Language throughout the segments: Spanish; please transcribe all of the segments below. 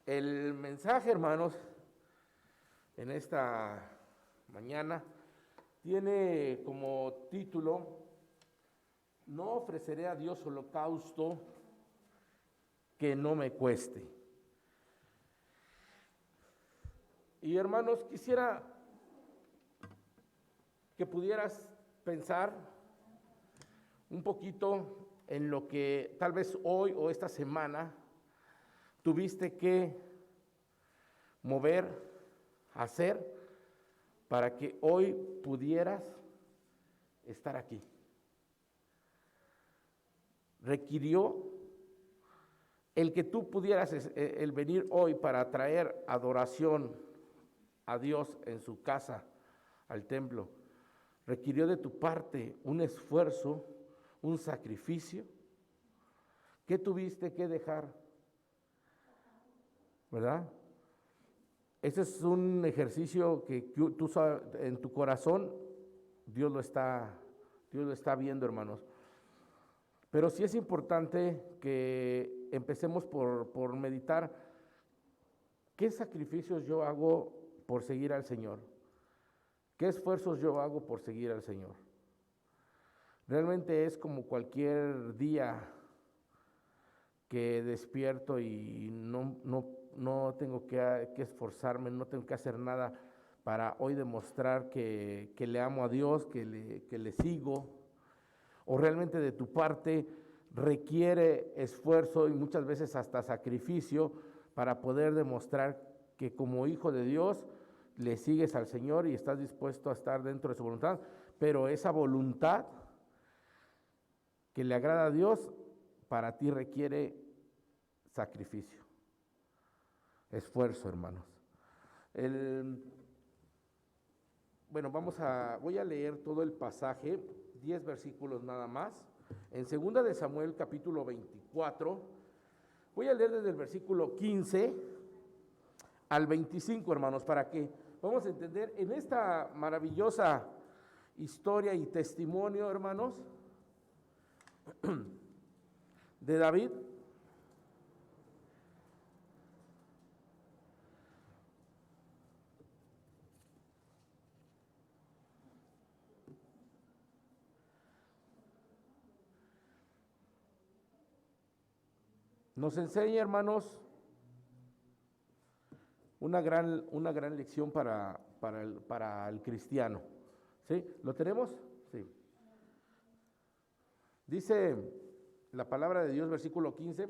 El mensaje, hermanos, en esta mañana tiene como título: no ofreceré a Dios holocausto que no me cueste. Y hermanos, quisiera que pudieras pensar un poquito en lo que tal vez hoy o esta semana tuviste que mover, hacer, para que hoy pudieras estar aquí. Requirió el que tú pudieras, el venir hoy para traer adoración a Dios en su casa, al templo, requirió de tu parte un esfuerzo, un sacrificio. ¿Qué tuviste que dejar? ¿Verdad? Ese es un ejercicio que tú sabes, en tu corazón Dios lo está viendo, hermanos. Pero sí es importante que empecemos por meditar qué sacrificios yo hago por seguir al Señor, qué esfuerzos yo hago por seguir al Señor. Realmente es como cualquier día que despierto y no tengo que esforzarme, no tengo que hacer nada para hoy demostrar que le amo a Dios, que le sigo. O realmente de tu parte requiere esfuerzo y muchas veces hasta sacrificio para poder demostrar que como hijo de Dios le sigues al Señor y estás dispuesto a estar dentro de su voluntad, pero esa voluntad que le agrada a Dios para ti requiere sacrificio, esfuerzo, hermanos. Bueno, voy a leer todo el pasaje, 10 versículos nada más. En 2 de Samuel, capítulo 24, voy a leer desde el versículo 15 al 25, hermanos, para que vamos a entender en esta maravillosa historia y testimonio, hermanos, de David. Nos enseña, hermanos, una gran lección para el cristiano. ¿Sí? ¿Lo tenemos? Sí. Dice la palabra de Dios, versículo 15,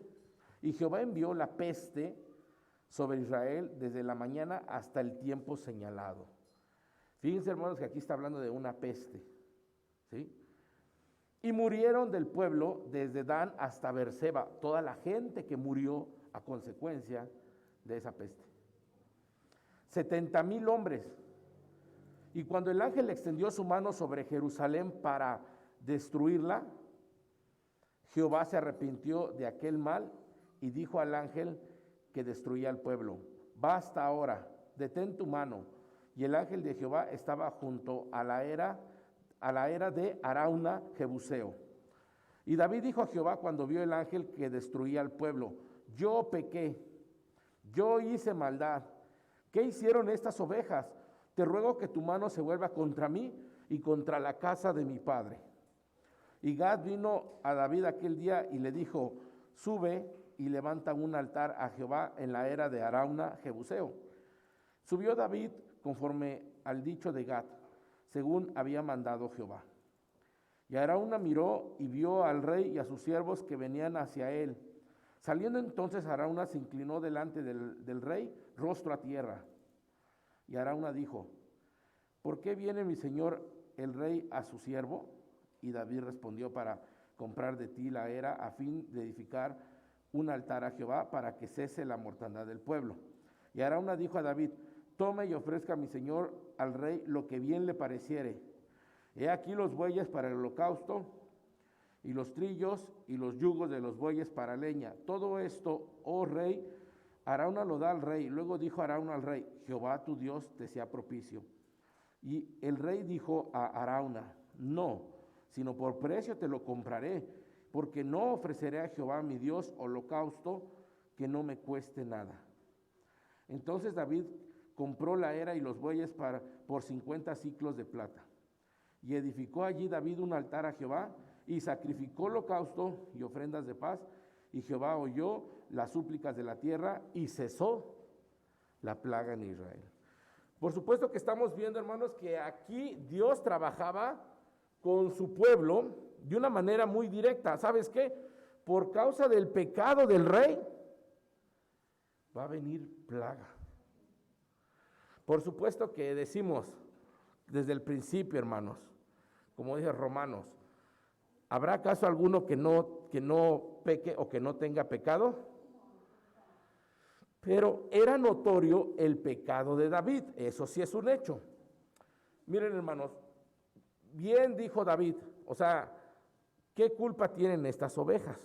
y Jehová envió la peste sobre Israel desde la mañana hasta el tiempo señalado. Fíjense, hermanos, que aquí está hablando de una peste. ¿Sí? Y murieron del pueblo desde Dan hasta Berseba, toda la gente que murió a consecuencia de esa peste. 70,000 hombres. Y cuando el ángel extendió su mano sobre Jerusalén para destruirla, Jehová se arrepintió de aquel mal y dijo al ángel que destruía al pueblo: basta ahora, detén tu mano. Y el ángel de Jehová estaba junto a la era de Arauna Jebuseo. Y David dijo a Jehová cuando vio el ángel que destruía al pueblo: yo pequé, yo hice maldad. ¿Qué hicieron estas ovejas? Te ruego que tu mano se vuelva contra mí y contra la casa de mi padre. Y Gad vino a David aquel día y le dijo: sube y levanta un altar a Jehová en la era de Arauna Jebuseo. Subió David conforme al dicho de Gad, según había mandado Jehová. Y Arauna miró y vio al rey y a sus siervos que venían hacia él. Saliendo entonces Arauna se inclinó delante del rey, rostro a tierra. Y Arauna dijo: ¿por qué viene mi señor el rey a su siervo? Y David respondió: para comprar de ti la era a fin de edificar un altar a Jehová para que cese la mortandad del pueblo. Y Arauna dijo a David: tome y ofrezca a mi señor al rey lo que bien le pareciere. He aquí los bueyes para el holocausto, y los trillos y los yugos de los bueyes para leña. Todo esto, oh rey, Arauna lo da al rey. Luego dijo Arauna al rey: Jehová tu Dios te sea propicio. Y el rey dijo a Arauna: no, sino por precio te lo compraré, porque no ofreceré a Jehová mi Dios holocausto que no me cueste nada. Entonces David compró la era y los bueyes por 50 siclos de plata. Y edificó allí David un altar a Jehová y sacrificó holocausto y ofrendas de paz. Y Jehová oyó las súplicas de la tierra y cesó la plaga en Israel. Por supuesto que estamos viendo, hermanos, que aquí Dios trabajaba con su pueblo de una manera muy directa. ¿Sabes qué? Por causa del pecado del rey, va a venir plaga. Por supuesto que decimos desde el principio, hermanos, como dice Romanos, ¿habrá acaso alguno que no peque o que no tenga pecado? Pero era notorio el pecado de David, eso sí es un hecho. Miren, hermanos, bien dijo David, o sea, ¿qué culpa tienen estas ovejas?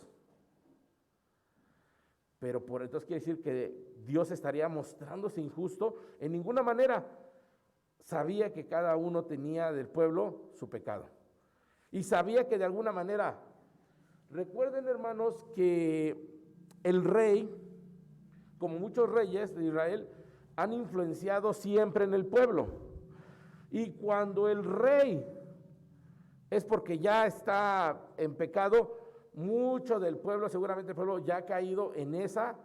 Pero por entonces quiere decir que Dios estaría mostrándose injusto. En ninguna manera. Sabía que cada uno tenía del pueblo su pecado. Y sabía que de alguna manera, recuerden, hermanos, que el rey, como muchos reyes de Israel, han influenciado siempre en el pueblo. Y cuando el rey es porque ya está en pecado, mucho del pueblo, seguramente el pueblo ya ha caído en esa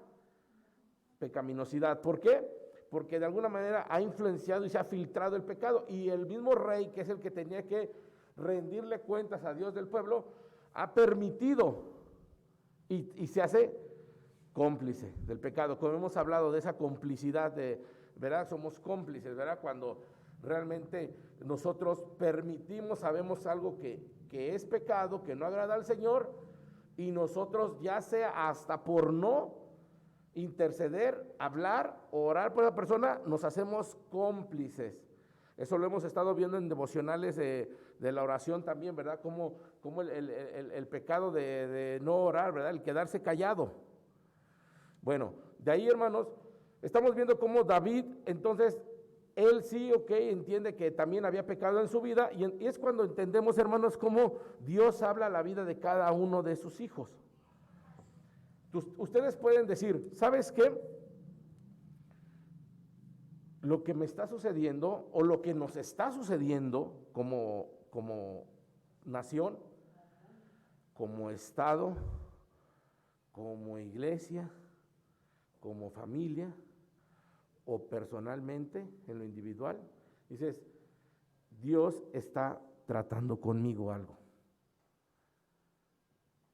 pecaminosidad. ¿Por qué? Porque de alguna manera ha influenciado y se ha filtrado el pecado. Y el mismo rey, que es el que tenía que rendirle cuentas a Dios del pueblo, ha permitido y se hace cómplice del pecado. Como hemos hablado de esa complicidad, ¿verdad? Somos cómplices, ¿verdad? Cuando realmente nosotros permitimos, sabemos algo que es pecado, que no agrada al Señor, y nosotros, ya sea hasta por no interceder, hablar, orar por la persona, nos hacemos cómplices. Eso lo hemos estado viendo en devocionales de la oración también, ¿verdad? Como el pecado de no orar, ¿verdad? El quedarse callado. Bueno, de ahí, hermanos, estamos viendo cómo David, entonces, él sí, entiende que también había pecado en su vida, y es cuando entendemos, hermanos, cómo Dios habla a la vida de cada uno de sus hijos. Ustedes pueden decir, ¿sabes qué? Lo que me está sucediendo o lo que nos está sucediendo como nación, como Estado, como iglesia, como familia o personalmente en lo individual, dices, Dios está tratando conmigo algo.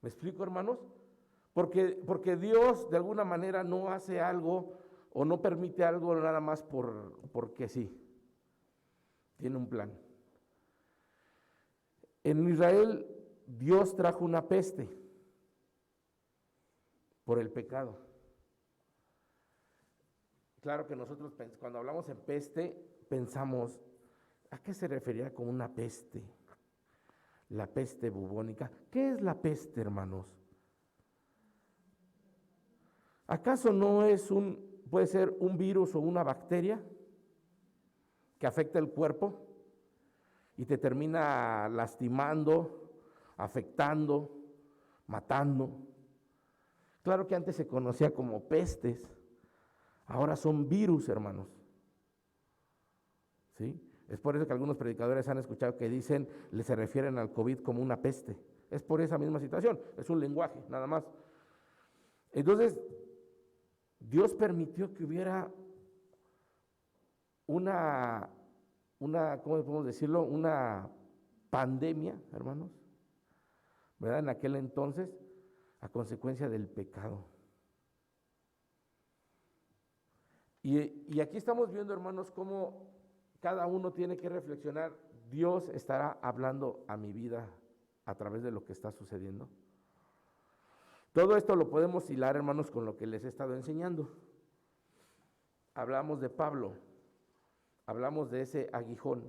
¿Me explico, hermanos? Porque Dios de alguna manera no hace algo o no permite algo nada más porque sí. Tiene un plan. En Israel Dios trajo una peste por el pecado. Claro que nosotros cuando hablamos en peste pensamos, ¿a qué se refería con una peste? La peste bubónica. ¿Qué es la peste, hermanos? ¿Acaso no puede ser un virus o una bacteria que afecta el cuerpo y te termina lastimando, afectando, matando? Claro que antes se conocía como pestes, ahora son virus, hermanos. ¿Sí? Es por eso que algunos predicadores han escuchado que se refieren al COVID como una peste. Es por esa misma situación, es un lenguaje, nada más. Entonces, Dios permitió que hubiera una, ¿cómo podemos decirlo? Una pandemia, hermanos, ¿verdad? En aquel entonces, a consecuencia del pecado. Y aquí estamos viendo, hermanos, cómo cada uno tiene que reflexionar. Dios estará hablando a mi vida a través de lo que está sucediendo. Todo esto lo podemos hilar, hermanos, con lo que les he estado enseñando. Hablamos de Pablo, hablamos de ese aguijón.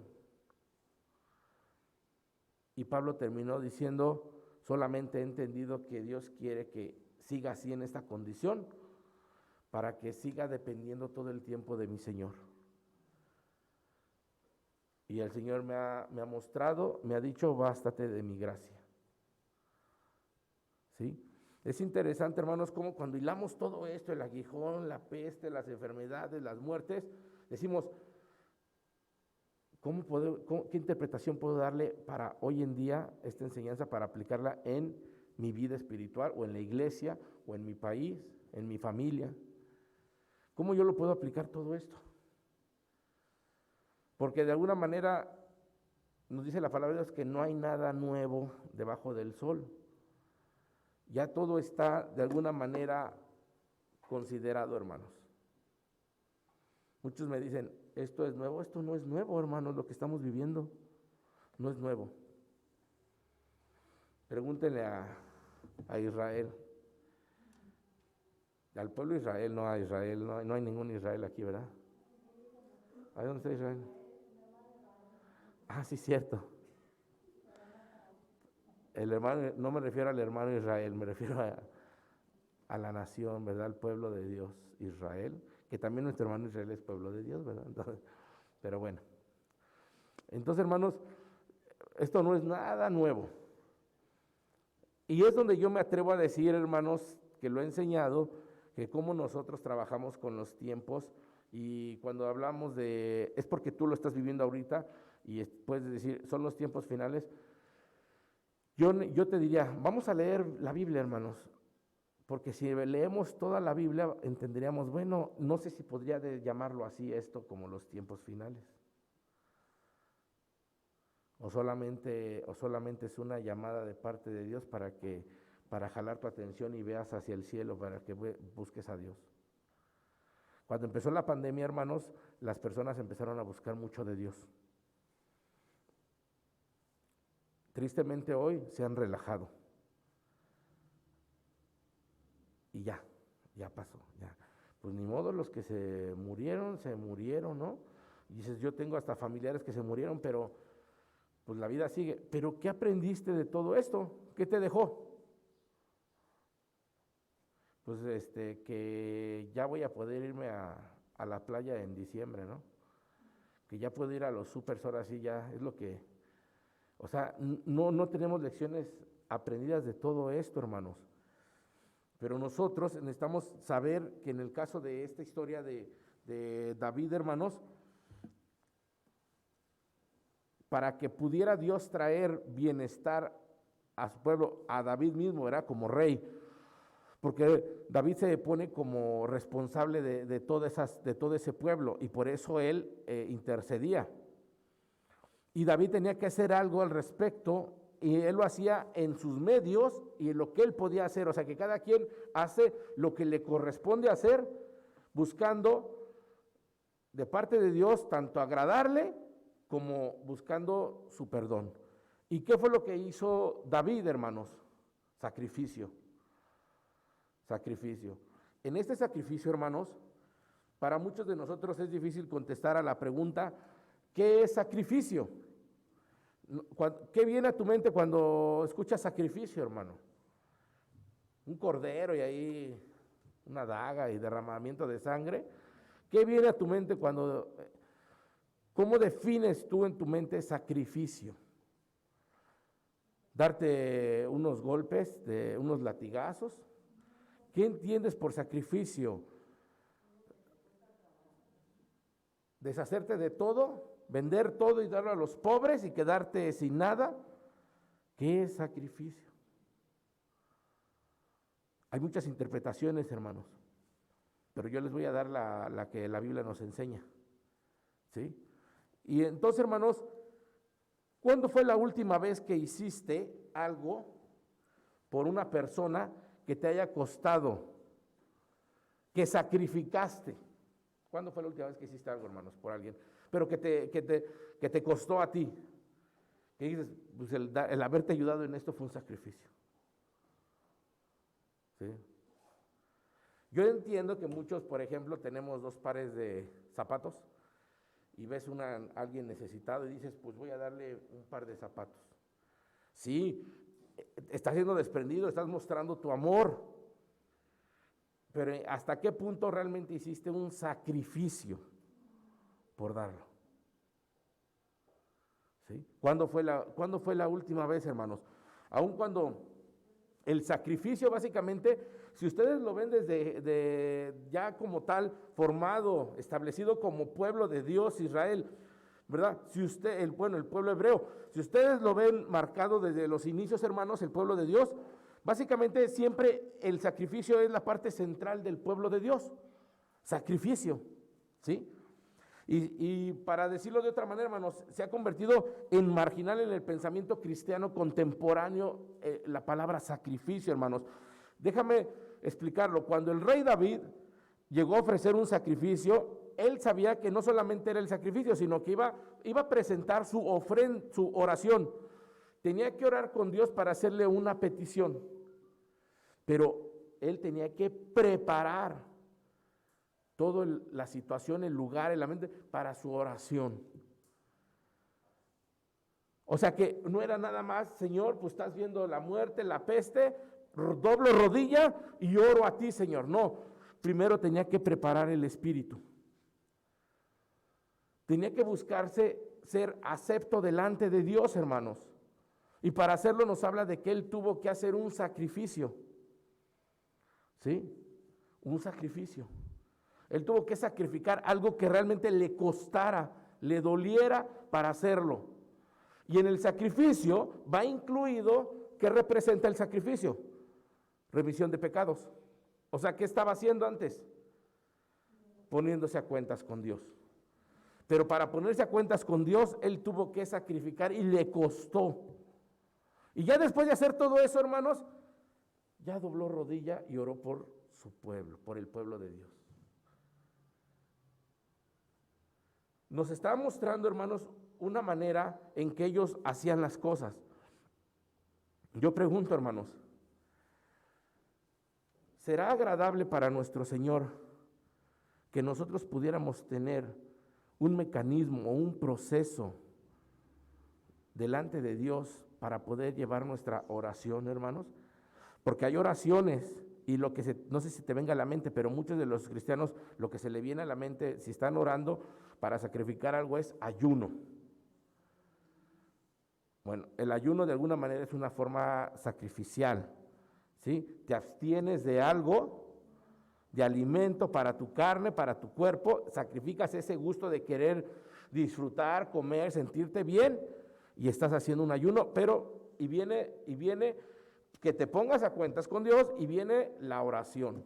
Y Pablo terminó diciendo, solamente he entendido que Dios quiere que siga así en esta condición, para que siga dependiendo todo el tiempo de mi Señor. Y el Señor me ha mostrado, me ha dicho, bástate de mi gracia. ¿Sí? Es interesante, hermanos, cómo cuando hilamos todo esto, el aguijón, la peste, las enfermedades, las muertes, decimos, ¿qué interpretación puedo darle para hoy en día esta enseñanza para aplicarla en mi vida espiritual o en la iglesia o en mi país, en mi familia? ¿Cómo yo lo puedo aplicar todo esto? Porque de alguna manera nos dice la palabra de Dios que no hay nada nuevo debajo del sol. Ya todo está de alguna manera considerado, hermanos. Muchos me dicen, esto es nuevo. Esto no es nuevo, hermanos, lo que estamos viviendo no es nuevo. Pregúntenle a Israel, al pueblo de Israel, no a Israel, no hay ningún Israel aquí, ¿verdad? ¿A dónde está Israel? Ah, sí, cierto. El hermano, no me refiero al hermano Israel, me refiero a la nación, ¿verdad? Al pueblo de Dios, Israel, que también nuestro hermano Israel es pueblo de Dios, ¿verdad? Entonces, pero bueno. Entonces, hermanos, esto no es nada nuevo. Y es donde yo me atrevo a decir, hermanos, que lo he enseñado, que cómo nosotros trabajamos con los tiempos, y cuando hablamos de, es porque tú lo estás viviendo ahorita, y puedes decir, son los tiempos finales. Yo te diría, vamos a leer la Biblia, hermanos, porque si leemos toda la Biblia, entenderíamos, bueno, no sé si podría llamarlo así esto como los tiempos finales. O solamente es una llamada de parte de Dios para jalar tu atención y veas hacia el cielo, para que busques a Dios. Cuando empezó la pandemia, hermanos, las personas empezaron a buscar mucho de Dios. Tristemente hoy se han relajado. Y ya pasó, ya. Pues ni modo, los que se murieron, ¿no? Y dices, yo tengo hasta familiares que se murieron, pero pues la vida sigue. Pero ¿qué aprendiste de todo esto? ¿Qué te dejó? Pues que ya voy a poder irme a la playa en diciembre, ¿no? Que ya puedo ir a los supers, ahora sí ya es lo que... O sea, no tenemos lecciones aprendidas de todo esto, hermanos. Pero nosotros necesitamos saber que en el caso de esta historia de David, hermanos, para que pudiera Dios traer bienestar a su pueblo, a David mismo, era como rey, porque David se pone como responsable de todo ese pueblo, y por eso él intercedía. Y David tenía que hacer algo al respecto, y él lo hacía en sus medios y en lo que él podía hacer. O sea, que cada quien hace lo que le corresponde hacer, buscando de parte de Dios tanto agradarle como buscando su perdón. ¿Y qué fue lo que hizo David, hermanos? Sacrificio. En este sacrificio, hermanos, para muchos de nosotros es difícil contestar a la pregunta, ¿qué es sacrificio? ¿Qué viene a tu mente cuando escuchas sacrificio, hermano? Un cordero y ahí una daga y derramamiento de sangre. ¿Qué viene a tu mente cómo defines tú en tu mente sacrificio? ¿Darte unos golpes, unos latigazos? ¿Qué entiendes por sacrificio? ¿Deshacerte de todo? ¿Vender todo y darlo a los pobres y quedarte sin nada? ¿Qué es sacrificio? Hay muchas interpretaciones, hermanos, pero yo les voy a dar la que la Biblia nos enseña, ¿sí? Y entonces, hermanos, ¿cuándo fue la última vez que hiciste algo por una persona que te haya costado, que sacrificaste? ¿Cuándo fue la última vez que hiciste algo, hermanos, por alguien? Pero que te costó a ti. Que dices, pues el haberte ayudado en esto fue un sacrificio. ¿Sí? Yo entiendo que muchos, por ejemplo, tenemos 2 pares de zapatos y ves a alguien necesitado y dices, pues voy a darle un par de zapatos. Sí, estás siendo desprendido, estás mostrando tu amor, pero ¿hasta qué punto realmente hiciste un sacrificio por darlo? ¿Sí? ¿Cuándo fue la última vez, hermanos? Aun cuando El sacrificio básicamente, si ustedes lo ven ya como tal, formado, establecido como pueblo de Dios, Israel, ¿verdad? Si usted, el pueblo hebreo, si ustedes lo ven marcado desde los inicios, hermanos, el pueblo de Dios, básicamente siempre el sacrificio es la parte central del pueblo de Dios. Sacrificio, ¿sí? Y para decirlo de otra manera, hermanos, se ha convertido en marginal en el pensamiento cristiano contemporáneo la palabra sacrificio, hermanos. Déjame explicarlo. Cuando el rey David llegó a ofrecer un sacrificio, él sabía que no solamente era el sacrificio, sino que iba a presentar su oración. Tenía que orar con Dios para hacerle una petición, pero él tenía que preparar toda la situación, el lugar, el ambiente para su oración. O sea que no era nada más, Señor, pues estás viendo la muerte, la peste, doblo rodilla y oro a ti, Señor. No, primero tenía que preparar el espíritu. Tenía que buscarse ser acepto delante de Dios, hermanos. Y para hacerlo nos habla de que él tuvo que hacer un sacrificio. ¿Sí? Un sacrificio. Él tuvo que sacrificar algo que realmente le costara, le doliera para hacerlo. Y en el sacrificio va incluido, ¿qué representa el sacrificio? Remisión de pecados. O sea, ¿qué estaba haciendo antes? Poniéndose a cuentas con Dios. Pero para ponerse a cuentas con Dios, él tuvo que sacrificar y le costó. Y ya después de hacer todo eso, hermanos, ya dobló rodilla y oró por su pueblo, por el pueblo de Dios. Nos está mostrando, hermanos, una manera en que ellos hacían las cosas. Yo pregunto, hermanos, ¿será agradable para nuestro Señor que nosotros pudiéramos tener un mecanismo o un proceso delante de Dios para poder llevar nuestra oración, hermanos? Porque hay oraciones y no sé si te venga a la mente, pero muchos de los cristianos lo que se le viene a la mente si están orando para sacrificar algo es ayuno. Bueno, el ayuno de alguna manera es una forma sacrificial, ¿sí? Te abstienes de algo, de alimento para tu carne, para tu cuerpo, sacrificas ese gusto de querer disfrutar, comer, sentirte bien y estás haciendo un ayuno, pero y viene que te pongas a cuentas con Dios y viene la oración.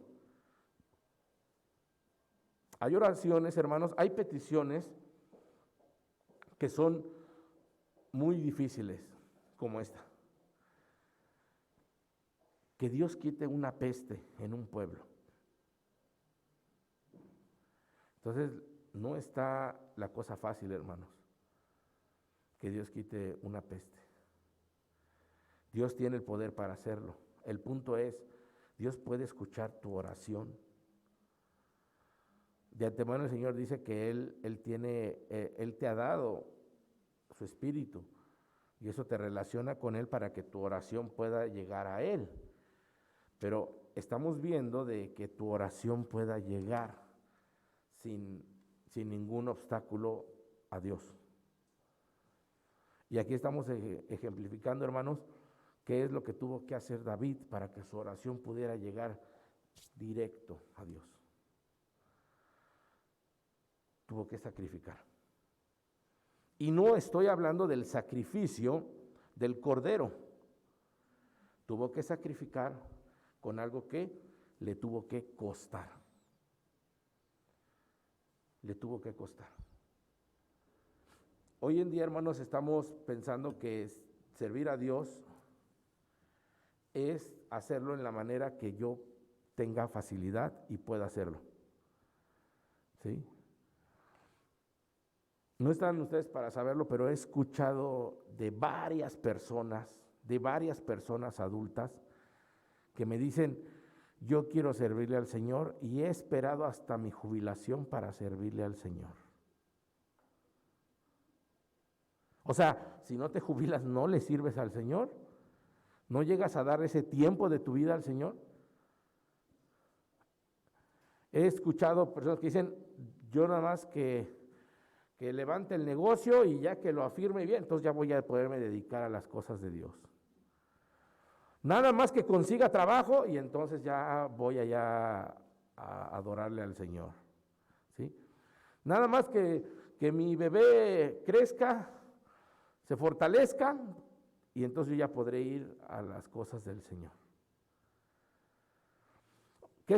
Hay oraciones, hermanos, hay peticiones que son muy difíciles, como esta. Que Dios quite una peste en un pueblo. Entonces, no está la cosa fácil, hermanos, que Dios quite una peste. Dios tiene el poder para hacerlo. El punto es, Dios puede escuchar tu oración. De antemano el Señor dice que Él te ha dado su espíritu y eso te relaciona con Él para que tu oración pueda llegar a Él. Pero estamos viendo de que tu oración pueda llegar sin ningún obstáculo a Dios. Y aquí estamos ejemplificando, hermanos, qué es lo que tuvo que hacer David para que su oración pudiera llegar directo a Dios. Tuvo que sacrificar. Y no estoy hablando del sacrificio del cordero. Tuvo que sacrificar con algo que le tuvo que costar. Le tuvo que costar. Hoy en día, hermanos, estamos pensando que servir a Dios es hacerlo en la manera que yo tenga facilidad y pueda hacerlo. ¿Sí? No están ustedes para saberlo, pero he escuchado de varias personas adultas que me dicen, yo quiero servirle al Señor y he esperado hasta mi jubilación para servirle al Señor. O sea, si no te jubilas, ¿no le sirves al Señor? ¿No llegas a dar ese tiempo de tu vida al Señor? He escuchado personas que dicen, yo nada más que levante el negocio y ya que lo afirme bien, entonces ya voy a poderme dedicar a las cosas de Dios. Nada más que consiga trabajo y entonces ya voy allá a adorarle al Señor, ¿sí? Nada más que mi bebé crezca, se fortalezca, y entonces yo ya podré ir a las cosas del Señor. ¿Qué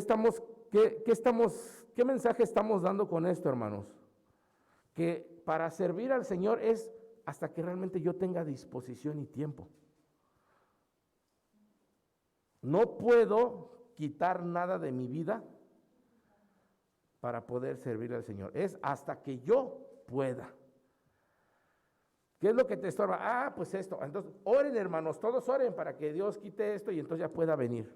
mensaje estamos dando con esto, hermanos? Que para servir al Señor es hasta que realmente yo tenga disposición y tiempo. No puedo quitar nada de mi vida para poder servir al Señor. Es hasta que yo pueda. ¿Qué es lo que te estorba? Ah, pues esto. Entonces, oren, hermanos, todos oren para que Dios quite esto y entonces ya pueda venir.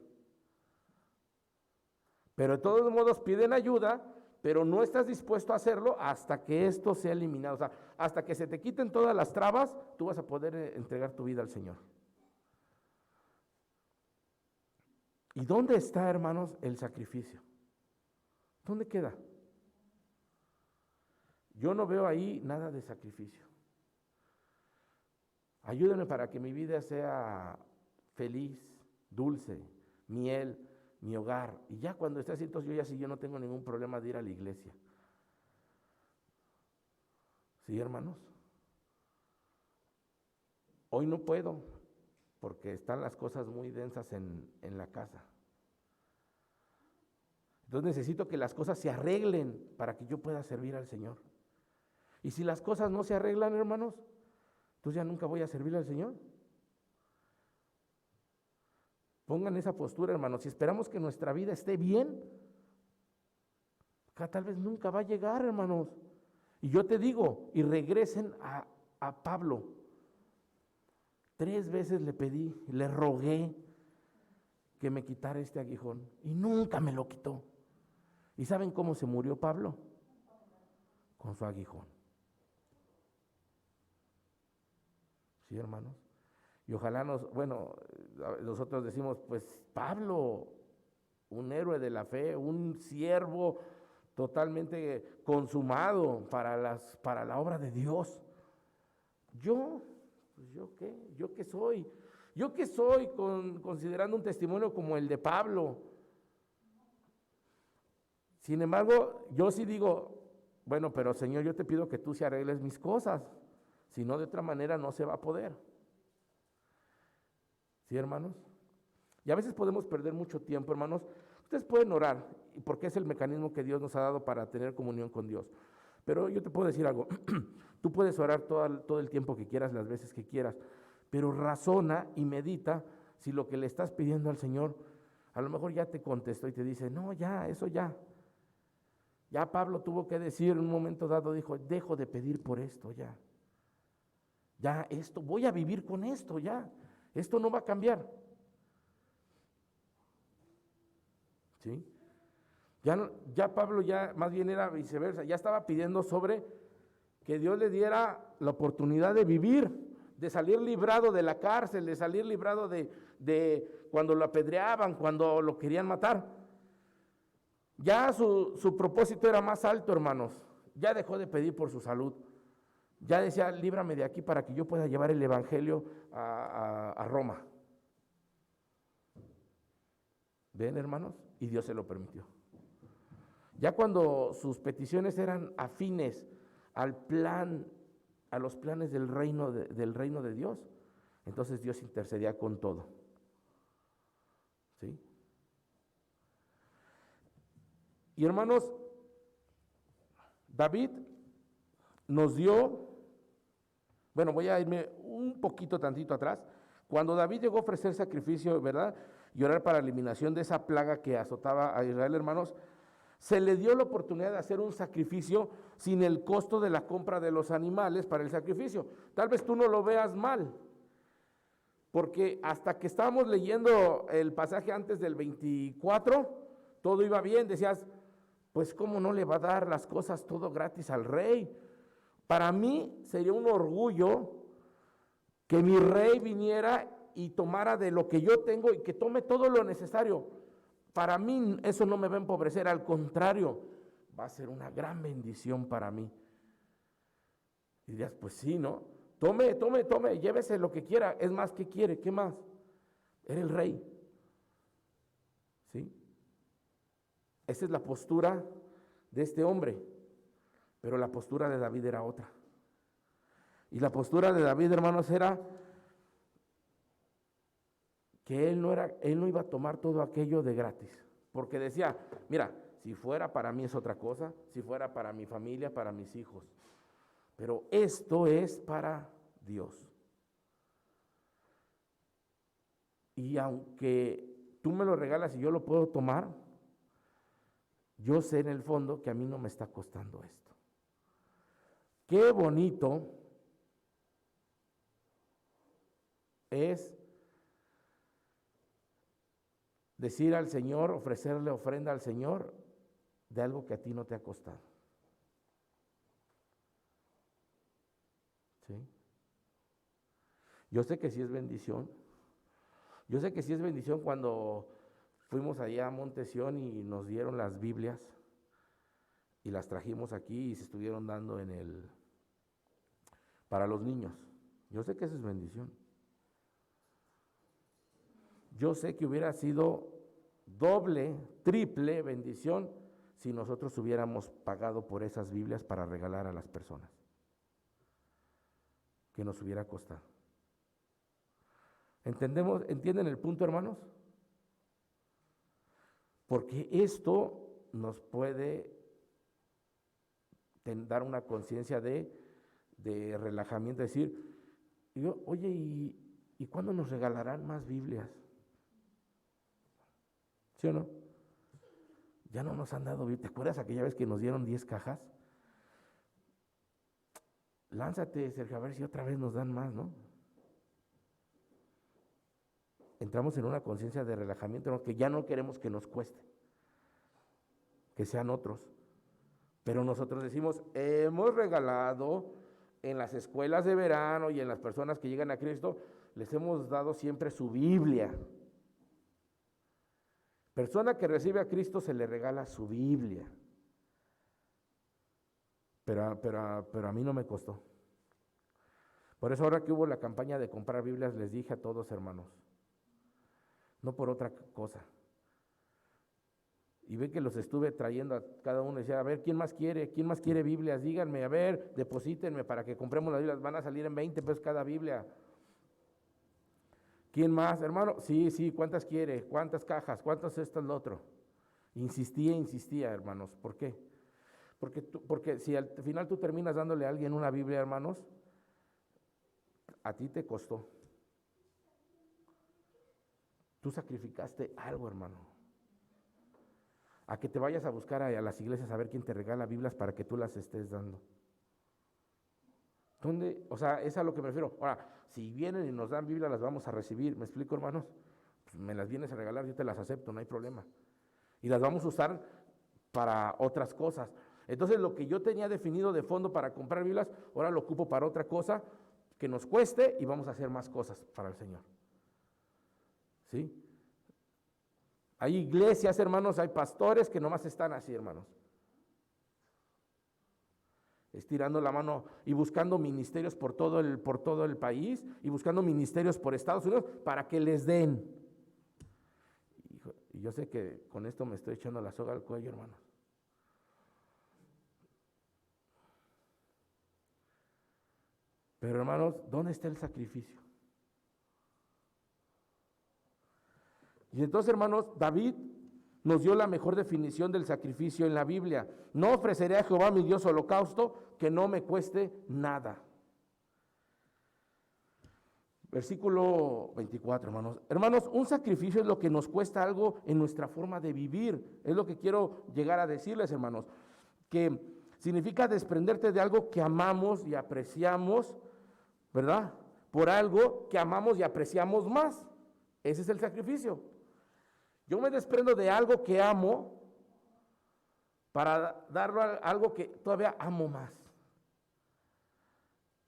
Pero de todos modos piden ayuda, pero no estás dispuesto a hacerlo hasta que esto sea eliminado. O sea, hasta que se te quiten todas las trabas, tú vas a poder entregar tu vida al Señor. ¿Y dónde está, hermanos, el sacrificio? ¿Dónde queda? Yo no veo ahí nada de sacrificio. Ayúdenme para que mi vida sea feliz, dulce, miel, mi hogar. Y ya cuando esté así, entonces yo no tengo ningún problema de ir a la iglesia. ¿Sí, hermanos? Hoy no puedo, porque están las cosas muy densas en la casa. Entonces necesito que las cosas se arreglen para que yo pueda servir al Señor. Y si las cosas no se arreglan, hermanos, entonces ya nunca voy a servir al Señor. Pongan esa postura, hermanos. Si esperamos que nuestra vida esté bien, tal vez nunca va a llegar, hermanos. Y yo te digo, y regresen a Pablo. 3 veces le pedí, le rogué que me quitara este aguijón y nunca me lo quitó. ¿Y saben cómo se murió Pablo? Con su aguijón. ¿Sí, hermanos? Y ojalá nosotros decimos, pues Pablo, un héroe de la fe, un siervo totalmente consumado para la obra de Dios. ¿Yo qué? ¿Yo qué soy? ¿Yo qué soy considerando un testimonio como el de Pablo? Sin embargo, yo sí digo, bueno, pero Señor, yo te pido que tú se arregles mis cosas, si no de otra manera no se va a poder. ¿Sí, hermanos? Y a veces podemos perder mucho tiempo, hermanos. Ustedes pueden orar, porque es el mecanismo que Dios nos ha dado para tener comunión con Dios. Pero yo te puedo decir algo, tú puedes orar todo el tiempo que quieras, las veces que quieras, pero razona y medita si lo que le estás pidiendo al Señor, a lo mejor ya te contestó y te dice, no, ya, eso ya. Ya Pablo tuvo que decir en un momento dado, dijo, dejo de pedir por esto ya. Ya esto, voy a vivir con esto ya. Esto no va a cambiar. ¿Sí? Ya Pablo ya más bien era viceversa, ya estaba pidiendo sobre que Dios le diera la oportunidad de vivir, de salir librado de la cárcel, de salir librado de cuando lo apedreaban, cuando lo querían matar. Ya su propósito era más alto, hermanos. Ya dejó de pedir por su salud. Ya decía, líbrame de aquí para que yo pueda llevar el evangelio a Roma. ¿Ven, hermanos? Y Dios se lo permitió. Ya cuando sus peticiones eran afines al plan, a los planes del reino de Dios, entonces Dios intercedía con todo. ¿Sí? Y hermanos, David nos dio, bueno, voy a irme un poquito tantito atrás. Cuando David llegó a ofrecer sacrificio, ¿verdad? Y orar para la eliminación de esa plaga que azotaba a Israel, hermanos, se le dio la oportunidad de hacer un sacrificio sin el costo de la compra de los animales para el sacrificio. Tal vez tú no lo veas mal, porque hasta que estábamos leyendo el pasaje antes del 24, todo iba bien, decías, pues cómo no le va a dar las cosas todo gratis al rey. Para mí sería un orgullo que mi rey viniera y tomara de lo que yo tengo y que tome todo lo necesario. Para mí eso no me va a empobrecer, al contrario, va a ser una gran bendición para mí. Y dirías, pues sí, ¿no? Tome, llévese lo que quiera. Es más, ¿qué quiere? ¿Qué más? era el rey. ¿Sí? Esa es la postura de este hombre, pero la postura de David era otra. Y la postura de David, hermanos, era que él no iba a tomar todo aquello de gratis, porque decía, mira, si fuera para mí es otra cosa, si fuera para mi familia, para mis hijos, pero esto es para Dios. Y aunque tú me lo regalas y yo lo puedo tomar, yo sé en el fondo que a mí no me está costando esto. Qué bonito es decir al Señor, ofrecerle ofrenda al Señor de algo que a ti no te ha costado. ¿Sí? Yo sé que sí es bendición. Yo sé que sí es bendición cuando fuimos allá a Montesión y nos dieron las Biblias y las trajimos aquí y se estuvieron dando para los niños. Yo sé que eso es bendición. Yo sé que hubiera sido doble, triple bendición si nosotros hubiéramos pagado por esas Biblias para regalar a las personas. Que nos hubiera costado. ¿Entienden el punto, hermanos? Porque esto nos puede dar una conciencia de relajamiento, decir, oye, ¿y cuándo nos regalarán más Biblias? ¿Sí o no? Ya no nos han dado Biblias. ¿Te acuerdas aquella vez que nos dieron 10 cajas? Lánzate, Sergio, a ver si otra vez nos dan más, ¿no? Entramos en una conciencia de relajamiento, ¿no? Que ya no queremos que nos cueste, que sean otros. Pero nosotros decimos, hemos regalado en las escuelas de verano y en las personas que llegan a Cristo, les hemos dado siempre su Biblia. Persona que recibe a Cristo se le regala su Biblia. Pero a mí no me costó. Por eso ahora que hubo la campaña de comprar Biblias, les dije a todos, hermanos, no por otra cosa. Y ve que los estuve trayendo a cada uno y decía, a ver, ¿quién más quiere Biblias? Díganme, a ver, deposítenme para que compremos las Biblias, van a salir en 20 pesos cada Biblia. ¿Quién más, hermano? Sí, ¿cuántas quiere? ¿Cuántas cajas? ¿Cuántas esto, lo otro? Insistía, hermanos. ¿Por qué? Porque si al final tú terminas dándole a alguien una Biblia, hermanos, a ti te costó. Tú sacrificaste algo, hermano. A que te vayas a buscar a las iglesias a ver quién te regala Biblias para que tú las estés dando. ¿Dónde? O sea, es a lo que me refiero. Ahora, si vienen y nos dan Biblia, las vamos a recibir. ¿Me explico, hermanos? Pues me las vienes a regalar, yo te las acepto, no hay problema. Y las vamos a usar para otras cosas. Entonces, lo que yo tenía definido de fondo para comprar Biblias, ahora lo ocupo para otra cosa que nos cueste y vamos a hacer más cosas para el Señor. ¿Sí? Hay iglesias, hermanos, hay pastores que nomás están así, hermanos. Estirando la mano y buscando ministerios por todo el país y buscando ministerios por Estados Unidos para que les den. Y yo sé que con esto me estoy echando la soga al cuello, hermanos. Pero, hermanos, ¿dónde está el sacrificio? Y entonces, hermanos, David nos dio la mejor definición del sacrificio en la Biblia. No ofreceré a Jehová mi Dios holocausto que no me cueste nada. Versículo 24, hermanos. Hermanos, un sacrificio es lo que nos cuesta algo en nuestra forma de vivir. Es lo que quiero llegar a decirles, hermanos. Que significa desprenderte de algo que amamos y apreciamos, ¿verdad? Por algo que amamos y apreciamos más. Ese es el sacrificio. Yo me desprendo de algo que amo para darlo a algo que todavía amo más.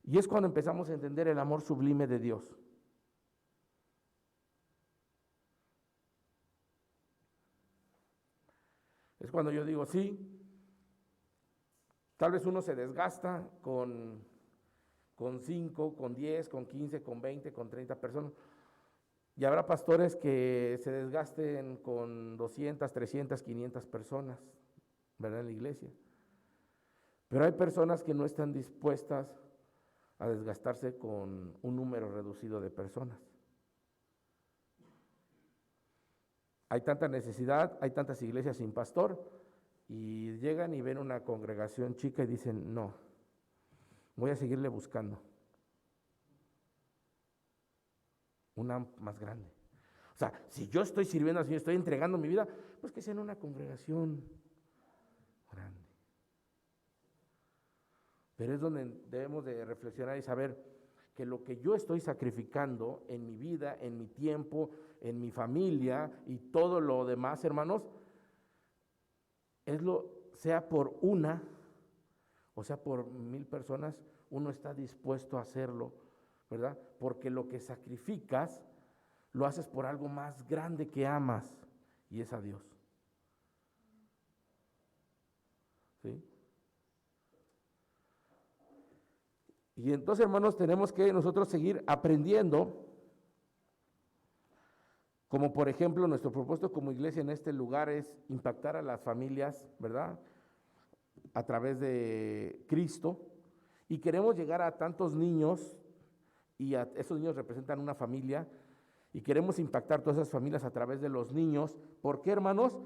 Y es cuando empezamos a entender el amor sublime de Dios. Es cuando yo digo, sí, tal vez uno se desgasta con 5, con 10, con 15, con 20, con 30 personas. Y habrá pastores que se desgasten con 200, 300, 500 personas, ¿verdad? En la iglesia. Pero hay personas que no están dispuestas a desgastarse con un número reducido de personas. Hay tanta necesidad, hay tantas iglesias sin pastor, y llegan y ven una congregación chica y dicen, no, voy a seguirle buscando una más grande. O sea, si yo estoy sirviendo al Señor, estoy entregando mi vida, pues que sea en una congregación grande. Pero es donde debemos de reflexionar y saber que lo que yo estoy sacrificando en mi vida, en mi tiempo, en mi familia y todo lo demás, hermanos, sea por una o sea por 1000 personas, uno está dispuesto a hacerlo, ¿verdad? Porque lo que sacrificas, lo haces por algo más grande que amas, y es a Dios. ¿Sí? Y entonces, hermanos, tenemos que nosotros seguir aprendiendo, como por ejemplo nuestro propósito como iglesia en este lugar es impactar a las familias, ¿verdad? A través de Cristo, y queremos llegar a tantos niños, y esos niños representan una familia, y queremos impactar todas esas familias a través de los niños. ¿Por qué, hermanos?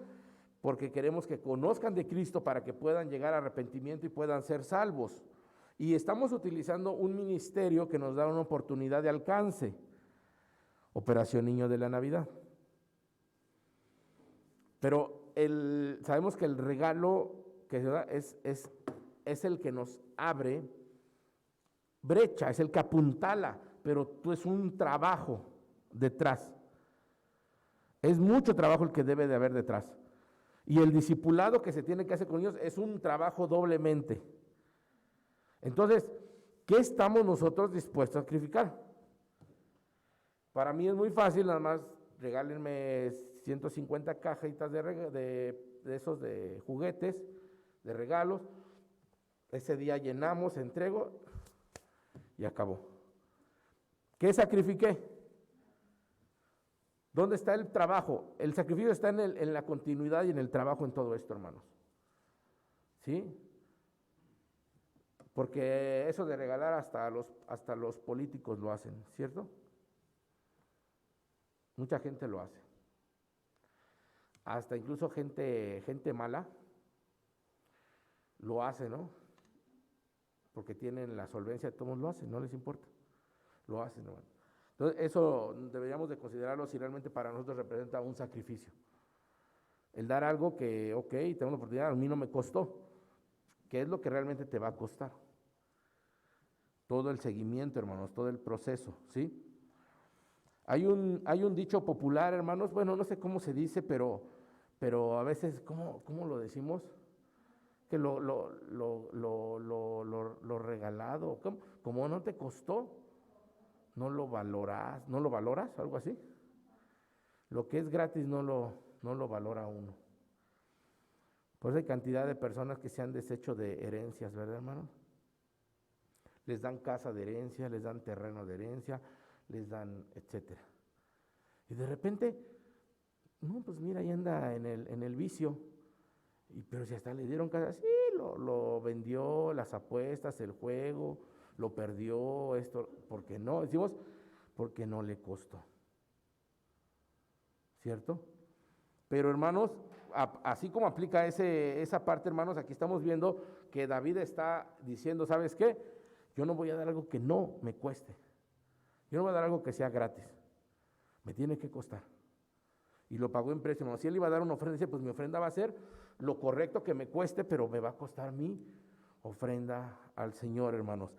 Porque queremos que conozcan de Cristo para que puedan llegar a arrepentimiento y puedan ser salvos. Y estamos utilizando un ministerio que nos da una oportunidad de alcance. Operación Niño de la Navidad. Pero sabemos que el regalo que se da es el que nos abre brecha, es el que apuntala, pero es un trabajo detrás. Es mucho trabajo el que debe de haber detrás. Y el discipulado que se tiene que hacer con ellos es un trabajo doblemente. Entonces, ¿qué estamos nosotros dispuestos a sacrificar? Para mí es muy fácil, nada más regálenme 150 cajitas de esos de juguetes, de regalos. Ese día llenamos, entrego y acabó. ¿Qué sacrifiqué? ¿Dónde está el trabajo? El sacrificio está en la continuidad y en el trabajo en todo esto, hermanos. ¿Sí? Porque eso de regalar hasta los políticos lo hacen, ¿cierto? Mucha gente lo hace. Hasta incluso gente mala lo hace, ¿no? Porque tienen la solvencia, todos lo hacen, no les importa. Lo hacen, hermano. Entonces, eso deberíamos de considerarlo si realmente para nosotros representa un sacrificio. El dar algo que, ok, tengo la oportunidad, a mí no me costó. ¿Qué es lo que realmente te va a costar? Todo el seguimiento, hermanos, todo el proceso, ¿sí? Hay un dicho popular, hermanos, bueno, no sé cómo se dice, pero a veces, ¿cómo lo decimos? Que lo regalado, como no te costó, no lo valoras, algo así. Lo que es gratis no lo valora uno. Por eso hay cantidad de personas que se han deshecho de herencias, ¿verdad, hermanos? Les dan casa de herencia, les dan terreno de herencia, les dan, etcétera. Y de repente, no, pues mira, ahí anda en el vicio. Pero si hasta le dieron casa, sí, lo vendió, las apuestas, el juego, lo perdió, esto, porque no, decimos, porque no le costó. ¿Cierto? Pero hermanos, así como aplica esa parte, hermanos, aquí estamos viendo que David está diciendo, ¿sabes qué? Yo no voy a dar algo que no me cueste. Yo no voy a dar algo que sea gratis. Me tiene que costar. Y lo pagó en precio, hermano. Si él iba a dar una ofrenda, dice, pues mi ofrenda va a ser lo correcto que me cueste, pero me va a costar mi ofrenda al Señor, hermanos.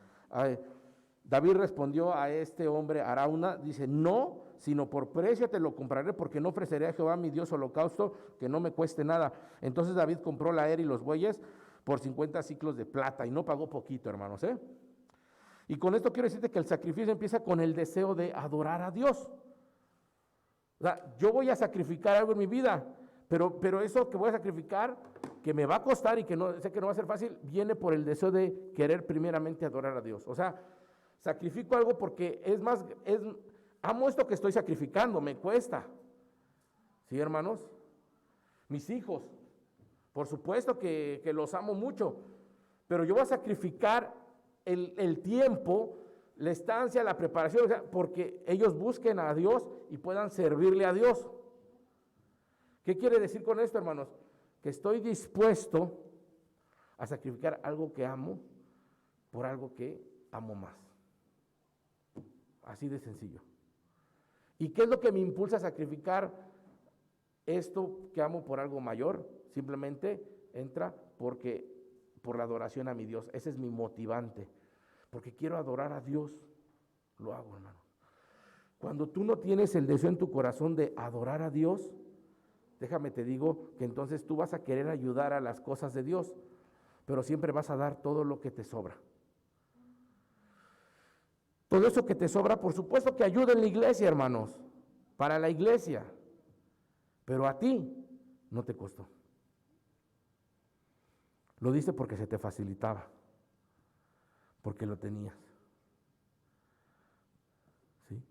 David respondió a este hombre, Arauna, dice, no, sino por precio te lo compraré, porque no ofreceré a Jehová mi Dios holocausto que no me cueste nada. Entonces David compró la era y los bueyes por 50 siclos de plata, y no pagó poquito, hermanos, ¿eh? Y con esto quiero decirte que el sacrificio empieza con el deseo de adorar a Dios. O sea, yo voy a sacrificar algo en mi vida, pero eso que voy a sacrificar, que me va a costar y que no sé que no va a ser fácil, viene por el deseo de querer primeramente adorar a Dios. O sea, sacrifico algo porque Amo esto que estoy sacrificando, me cuesta. ¿Sí, hermanos? Mis hijos, por supuesto que los amo mucho, pero yo voy a sacrificar el tiempo, la estancia, la preparación, porque ellos busquen a Dios y puedan servirle a Dios. ¿Qué quiere decir con esto, hermanos? Que estoy dispuesto a sacrificar algo que amo por algo que amo más. Así de sencillo. ¿Y qué es lo que me impulsa a sacrificar esto que amo por algo mayor? Simplemente entra por la adoración a mi Dios. Ese es mi motivante. Porque quiero adorar a Dios. Lo hago, hermano. Cuando tú no tienes el deseo en tu corazón de adorar a Dios, déjame te digo que entonces tú vas a querer ayudar a las cosas de Dios, pero siempre vas a dar todo lo que te sobra. Todo eso que te sobra, por supuesto que ayuda en la iglesia, hermanos, para la iglesia, pero a ti no te costó. Lo diste porque se te facilitaba, porque lo tenías. ¿Sí?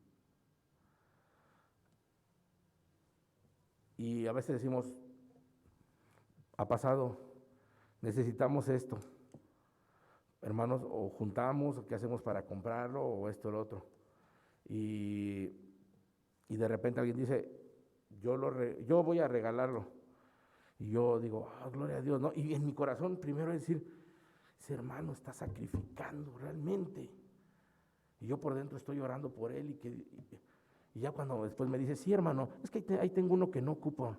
Y a veces decimos, ha pasado, necesitamos esto. Hermanos, o juntamos, o qué hacemos para comprarlo, o esto o lo otro. Y de repente alguien dice, yo voy a regalarlo. Y yo digo, gloria a Dios, ¿no? Y en mi corazón primero es decir, ese hermano está sacrificando realmente. Y yo por dentro estoy orando por él y ya cuando después me dice, sí, hermano, es que ahí tengo uno que no ocupo.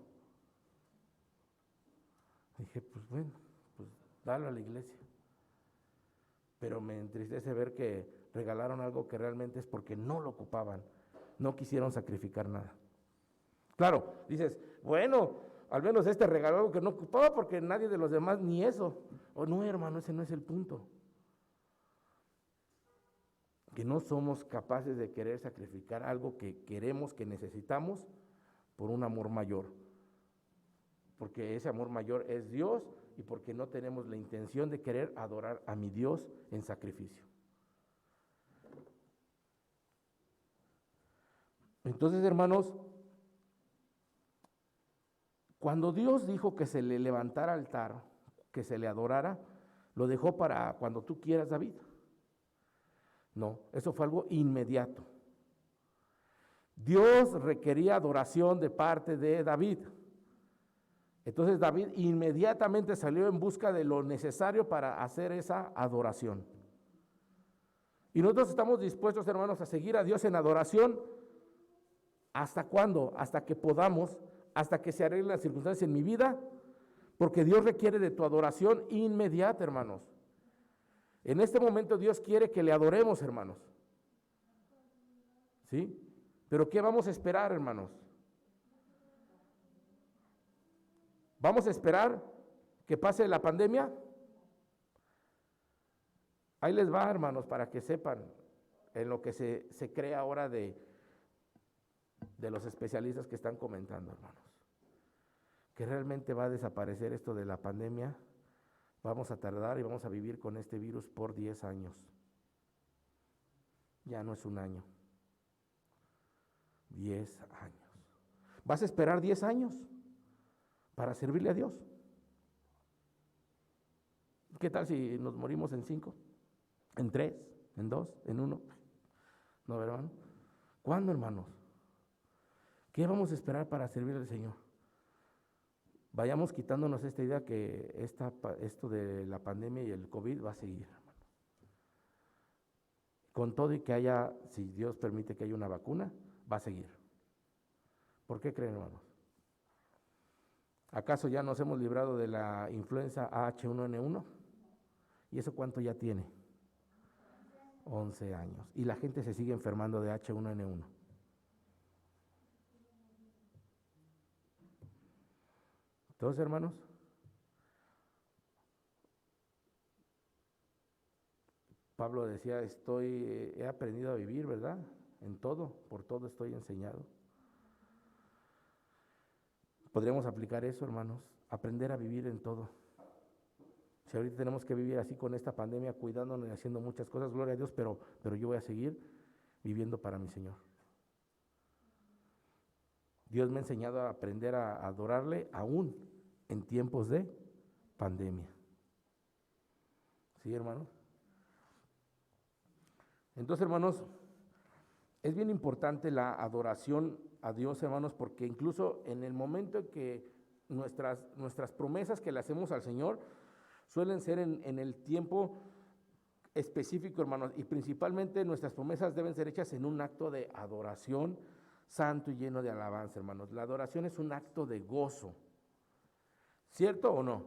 Dije, pues bueno, pues dalo a la iglesia. Pero me entristece ver que regalaron algo que realmente es porque no lo ocupaban, no quisieron sacrificar nada. Claro, dices, bueno, al menos este regaló algo que no ocupaba porque nadie de los demás ni eso. O no, hermano, ese no es el punto. Que no somos capaces de querer sacrificar algo que queremos, que necesitamos, por un amor mayor. Porque ese amor mayor es Dios y porque no tenemos la intención de querer adorar a mi Dios en sacrificio. Entonces, hermanos, cuando Dios dijo que se le levantara altar, que se le adorara, lo dejó para cuando tú quieras, David. No, eso fue algo inmediato. Dios requería adoración de parte de David. Entonces David inmediatamente salió en busca de lo necesario para hacer esa adoración. Y nosotros estamos dispuestos, hermanos, a seguir a Dios en adoración. ¿Hasta cuándo? Hasta que podamos, hasta que se arreglen las circunstancias en mi vida, porque Dios requiere de tu adoración inmediata, hermanos. En este momento Dios quiere que le adoremos, hermanos. ¿Sí? Pero ¿qué vamos a esperar, hermanos? ¿Vamos a esperar que pase la pandemia? Ahí les va, hermanos, para que sepan en lo que se cree ahora de los especialistas que están comentando, hermanos. Que realmente va a desaparecer esto de la pandemia. Vamos a tardar y vamos a vivir con este virus por 10 años. Ya no es un año. 10 años. ¿Vas a esperar 10 años para servirle a Dios? ¿Qué tal si nos morimos en 5? ¿En 3? ¿En 2? ¿En 1? ¿No, hermano? ¿Cuándo, hermanos? ¿Qué vamos a esperar para servirle al Señor? Vayamos quitándonos esta idea que esto de la pandemia y el COVID va a seguir, hermano. Con todo y que haya, si Dios permite que haya una vacuna, va a seguir. ¿Por qué creen, hermanos? ¿Acaso ya nos hemos librado de la influenza H1N1? ¿Y eso cuánto ya tiene? 11 años. Y la gente se sigue enfermando de H1N1. Entonces, hermanos, Pablo decía, he aprendido a vivir, ¿verdad? En todo, por todo estoy enseñado. Podríamos aplicar eso, hermanos, aprender a vivir en todo. Si ahorita tenemos que vivir así con esta pandemia, cuidándonos y haciendo muchas cosas, gloria a Dios, pero yo voy a seguir viviendo para mi Señor. Dios me ha enseñado a aprender a adorarle aún en tiempos de pandemia. ¿Sí, hermanos? Entonces, hermanos, es bien importante la adoración a Dios, hermanos, porque incluso en el momento en que nuestras promesas que le hacemos al Señor suelen ser en el tiempo específico, hermanos, y principalmente nuestras promesas deben ser hechas en un acto de adoración santo y lleno de alabanza, hermanos. La adoración es un acto de gozo, ¿cierto o no?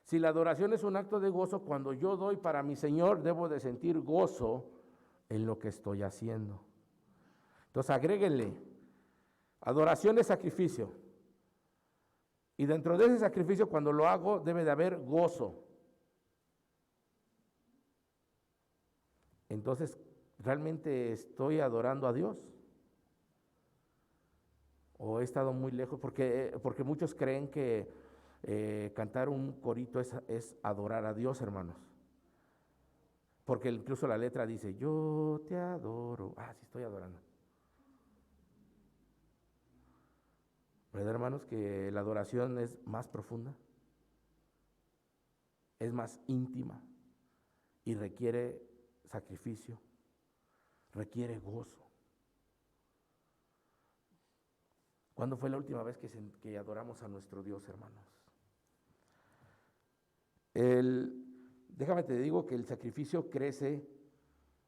Si la adoración es un acto de gozo, cuando yo doy para mi Señor, debo de sentir gozo en lo que estoy haciendo. Entonces, agréguenle, adoración es sacrificio. Y dentro de ese sacrificio, cuando lo hago, debe de haber gozo. Entonces, ¿realmente estoy adorando a Dios? ¿O he estado muy lejos? Porque muchos creen que cantar un corito es adorar a Dios, hermanos. Porque incluso la letra dice, yo te adoro. Sí estoy adorando. ¿Verdad, hermanos, que la adoración es más profunda? Es más íntima y requiere sacrificio, requiere gozo. ¿Cuándo fue la última vez que adoramos a nuestro Dios, hermanos? Déjame te digo que el sacrificio crece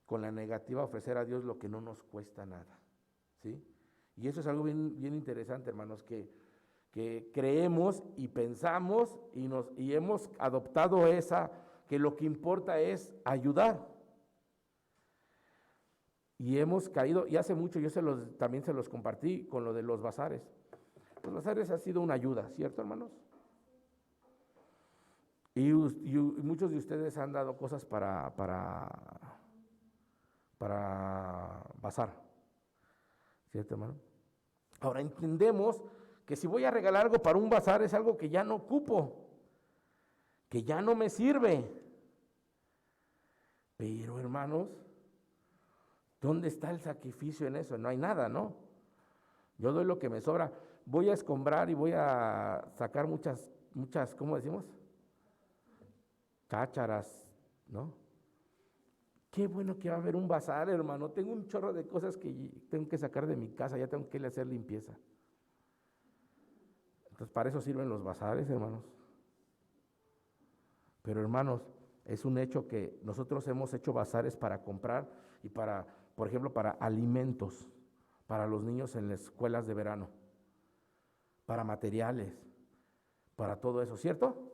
con la negativa a ofrecer a Dios lo que no nos cuesta nada, ¿sí? Y eso es algo bien, bien interesante, hermanos, que creemos y pensamos y hemos adoptado que lo que importa es ayudar. Y hemos caído, y hace mucho yo también se los compartí con lo de los bazares. Los bazares ha sido una ayuda, ¿cierto, hermanos? Y muchos de ustedes han dado cosas para bazar, ¿cierto, hermano? Ahora entendemos que si voy a regalar algo para un bazar es algo que ya no ocupo, que ya no me sirve. Pero, hermanos, ¿dónde está el sacrificio en eso? No hay nada, ¿no? Yo doy lo que me sobra. Voy a escombrar y voy a sacar muchas, ¿cómo decimos? Chácharas, ¿no? Qué bueno que va a haber un bazar, hermano. Tengo un chorro de cosas que tengo que sacar de mi casa, ya tengo que hacer limpieza. Entonces, para eso sirven los bazares, hermanos. Pero, hermanos, es un hecho que nosotros hemos hecho bazares para comprar y por ejemplo, para alimentos, para los niños en las escuelas de verano, para materiales, para todo eso, ¿cierto?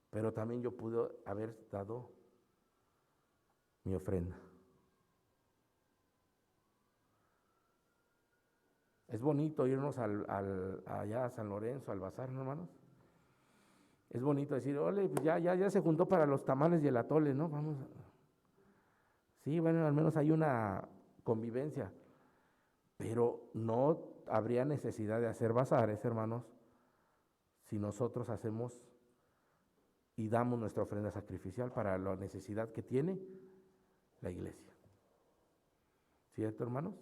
Pero también yo pude haber dado mi ofrenda. Es bonito irnos allá a San Lorenzo, al bazar, ¿no, hermanos? Es bonito decir, ole, pues ya se juntó para los tamales y el atole, ¿no? Vamos. Sí, bueno, al menos hay una convivencia, pero no habría necesidad de hacer bazares, hermanos, si nosotros hacemos y damos nuestra ofrenda sacrificial para la necesidad que tiene la iglesia. ¿Cierto, hermanos?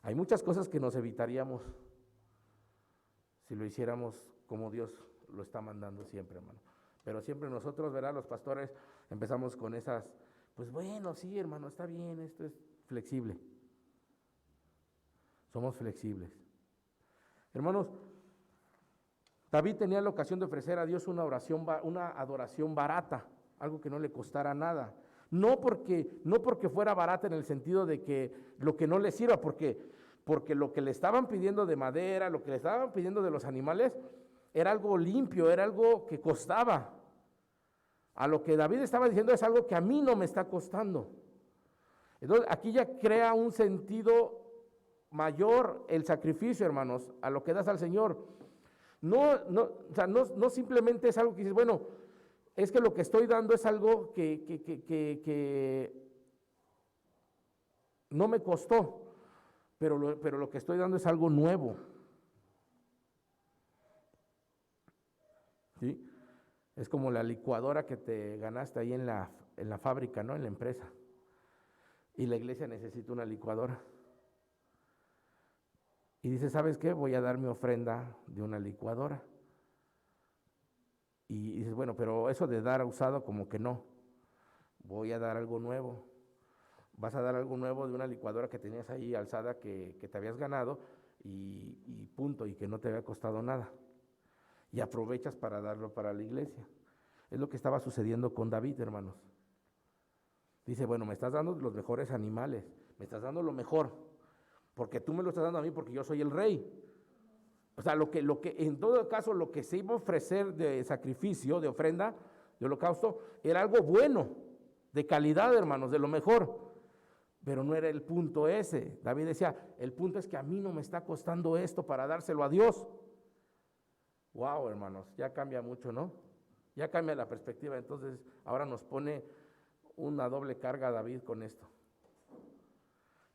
Hay muchas cosas que nos evitaríamos si lo hiciéramos como Dios lo está mandando siempre, hermano. Pero siempre nosotros, ¿verdad? Los pastores empezamos con esas, pues bueno, sí, hermano, está bien, esto es flexible. Somos flexibles. Hermanos, David tenía la ocasión de ofrecer a Dios una adoración barata, algo que no le costara nada. No porque fuera barata en el sentido de que lo que no le sirva, porque lo que le estaban pidiendo de madera, lo que le estaban pidiendo de los animales, era algo limpio, era algo que costaba. A lo que David estaba diciendo es algo que a mí no me está costando. Entonces aquí ya crea un sentido mayor el sacrificio, hermanos, a lo que das al Señor. No simplemente es algo que dices, bueno, es que lo que estoy dando es algo que no me costó, pero lo que estoy dando es algo nuevo. ¿Sí? Es como la licuadora que te ganaste ahí en la fábrica, ¿no? En la empresa. Y la iglesia necesita una licuadora. Y dice, ¿sabes qué? Voy a dar mi ofrenda de una licuadora. Y dices, bueno, pero eso de dar usado como que no. Voy a dar algo nuevo. Vas a dar algo nuevo de una licuadora que tenías ahí alzada que te habías ganado y punto, y que no te había costado nada. Y aprovechas para darlo para la iglesia. Es lo que estaba sucediendo con David, hermanos. Dice, bueno, me estás dando los mejores animales, me estás dando lo mejor, porque tú me lo estás dando a mí porque yo soy el rey. O sea, en todo caso, lo que se iba a ofrecer de sacrificio, de ofrenda, de holocausto, era algo bueno, de calidad, hermanos, de lo mejor. Pero no era el punto ese. David decía, el punto es que a mí no me está costando esto para dárselo a Dios. Wow, hermanos, ya cambia mucho, ¿no? Ya cambia la perspectiva. Entonces, ahora nos pone una doble carga a David con esto.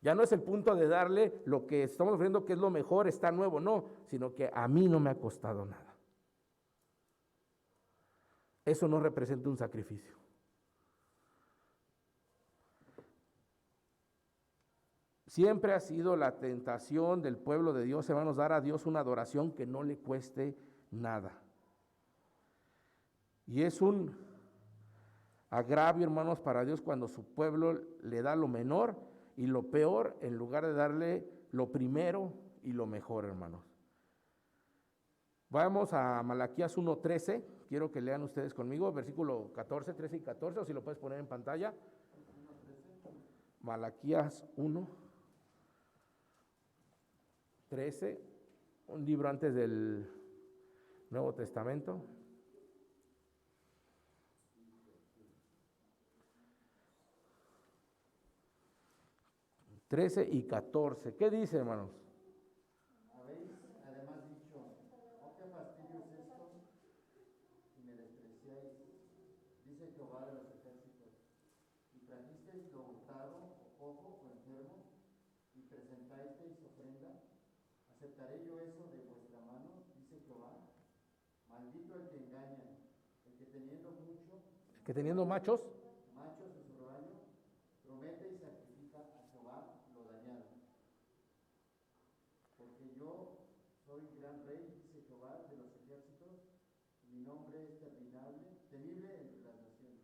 Ya no es el punto de darle lo que estamos ofreciendo, que es lo mejor, está nuevo, no, sino que a mí no me ha costado nada. Eso no representa un sacrificio. Siempre ha sido la tentación del pueblo de Dios, hermanos, dar a Dios una adoración que no le cueste nada. Y es un agravio, hermanos, para Dios cuando su pueblo le da lo menor y lo peor en lugar de darle lo primero y lo mejor, hermanos. Vamos a Malaquías 1:13, quiero que lean ustedes conmigo, versículo 14, 13 y 14, o si lo puedes poner en pantalla. Malaquías 1:13, un libro antes del Nuevo Testamento. 13 y 14. ¿Qué dice, hermanos? Habéis además dicho, oh, qué fastidio es esto, y me despreciáis, dice Jehová de los ejércitos, y trajisteis lo hurtado, o cojo, o enfermo, y presentasteis ofrenda. ¿Aceptaré yo eso de vuestra mano? Dice Jehová. Maldito el que engaña, el que teniendo mucho, Que teniendo machos, machos en su rebaño, promete y sacrifica a Jehová lo dañado. Porque yo soy gran rey, dice Jehová de los ejércitos, y mi nombre es temible entre las naciones.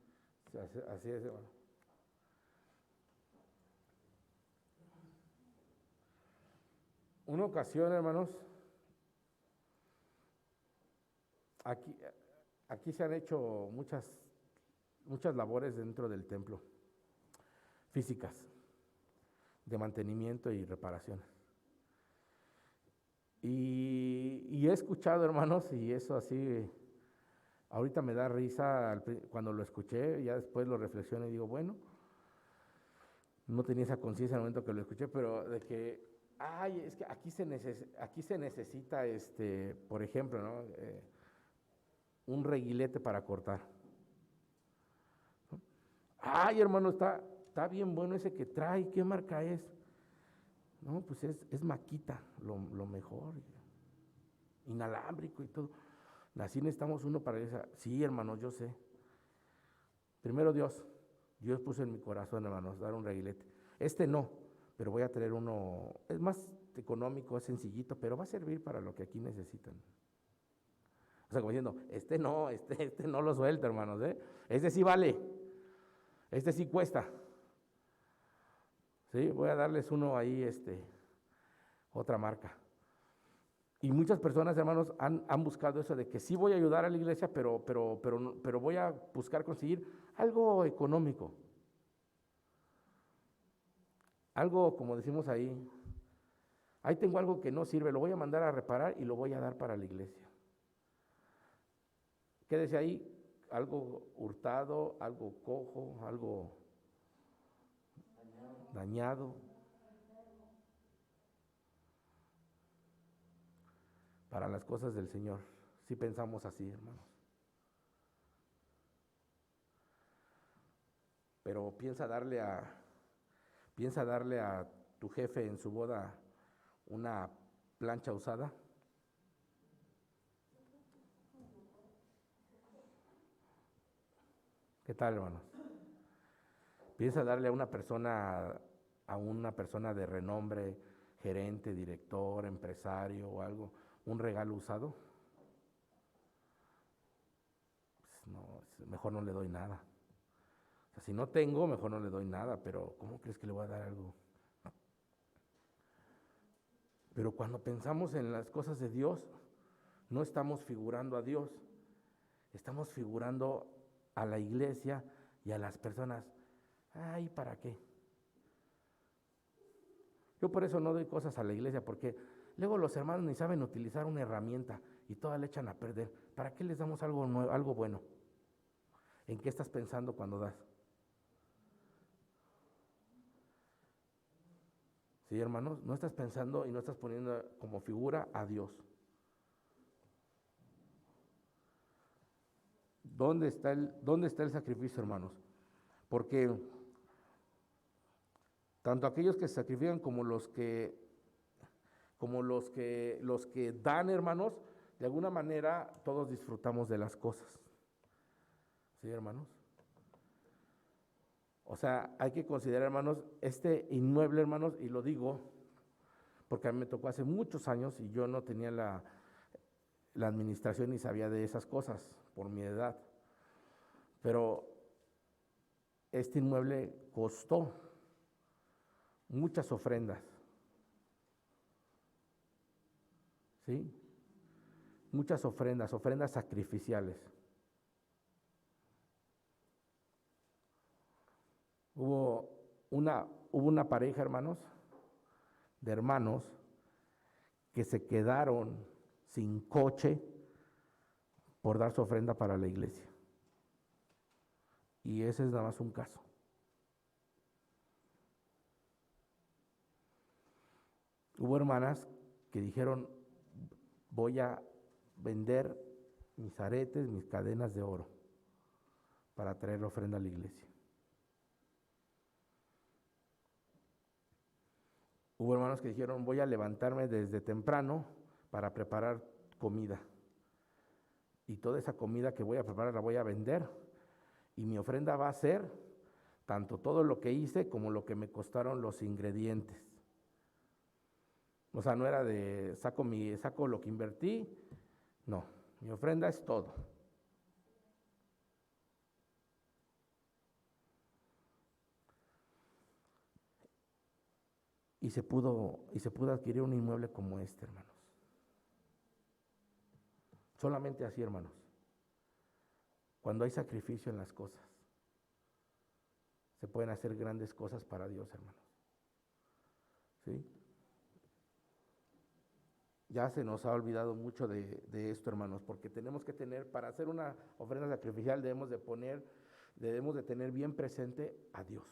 así es, hermano. Una ocasión, hermanos, aquí se han hecho muchas labores dentro del templo, físicas, de mantenimiento y reparación. Y he escuchado, hermanos, y eso así, ahorita me da risa cuando lo escuché, ya después lo reflexiono y digo, bueno, no tenía esa conciencia en el momento que lo escuché, pero de que, es que aquí se necesita, por ejemplo, ¿no? Un reguilete para cortar. Ay, hermano, está bien bueno ese que trae, ¿qué marca es? No, pues es Makita, lo mejor, inalámbrico y todo. Así necesitamos uno para esa. Sí, hermanos, yo sé. Primero Dios puso en mi corazón, hermanos, dar un reguilete. No, pero voy a traer uno, es más económico, es sencillito, pero va a servir para lo que aquí necesitan. O sea, como diciendo, no lo suelta, hermanos, Este sí vale, este sí cuesta. Sí, voy a darles uno ahí, otra marca. Y muchas personas, hermanos, han buscado eso de que sí voy a ayudar a la iglesia, pero voy a buscar conseguir algo económico. Algo, como decimos ahí tengo algo que no sirve, lo voy a mandar a reparar y lo voy a dar para la iglesia. Quédese ahí, algo hurtado, algo cojo, algo dañado. Para las cosas del Señor, si pensamos así, hermanos. Pero piensa darle a tu jefe en su boda una plancha usada. ¿Qué tal, hermanos? Piensa darle a una persona de renombre, gerente, director, empresario o algo, un regalo usado, pues no, mejor no le doy nada. O sea, si no tengo, mejor no le doy nada, pero ¿cómo crees que le voy a dar algo? Pero cuando pensamos en las cosas de Dios, no estamos figurando a Dios, estamos figurando a la iglesia y a las personas. Ay, ¿para qué? Yo por eso no doy cosas a la iglesia, porque luego los hermanos ni saben utilizar una herramienta y todas le echan a perder. ¿Para qué les damos algo nuevo, algo bueno? ¿En qué estás pensando cuando das? Sí, hermanos, no estás pensando y no estás poniendo como figura a Dios. ¿Dónde está el sacrificio, hermanos? Porque tanto aquellos que se sacrifican como los que dan, hermanos, de alguna manera todos disfrutamos de las cosas. ¿Sí, hermanos? O sea, hay que considerar, hermanos, este inmueble, hermanos, y lo digo porque a mí me tocó hace muchos años y yo no tenía la administración ni sabía de esas cosas por mi edad. Pero este inmueble costó muchas ofrendas, ¿sí? Muchas ofrendas sacrificiales. Hubo una pareja, hermanos, de hermanos que se quedaron sin coche por dar su ofrenda para la iglesia. Y ese es nada más un caso. Hubo hermanas que dijeron, voy a vender mis aretes, mis cadenas de oro para traer ofrenda a la iglesia. Hubo hermanos que dijeron, voy a levantarme desde temprano para preparar comida. Y toda esa comida que voy a preparar la voy a vender. Y mi ofrenda va a ser tanto todo lo que hice como lo que me costaron los ingredientes. O sea, no era de saco lo que invertí. No, mi ofrenda es todo. Y se pudo adquirir un inmueble como este, hermanos. Solamente así, hermanos. Cuando hay sacrificio en las cosas, se pueden hacer grandes cosas para Dios, hermanos. ¿Sí? Ya se nos ha olvidado mucho de esto, hermanos, porque tenemos que tener, para hacer una ofrenda sacrificial debemos de tener bien presente a Dios.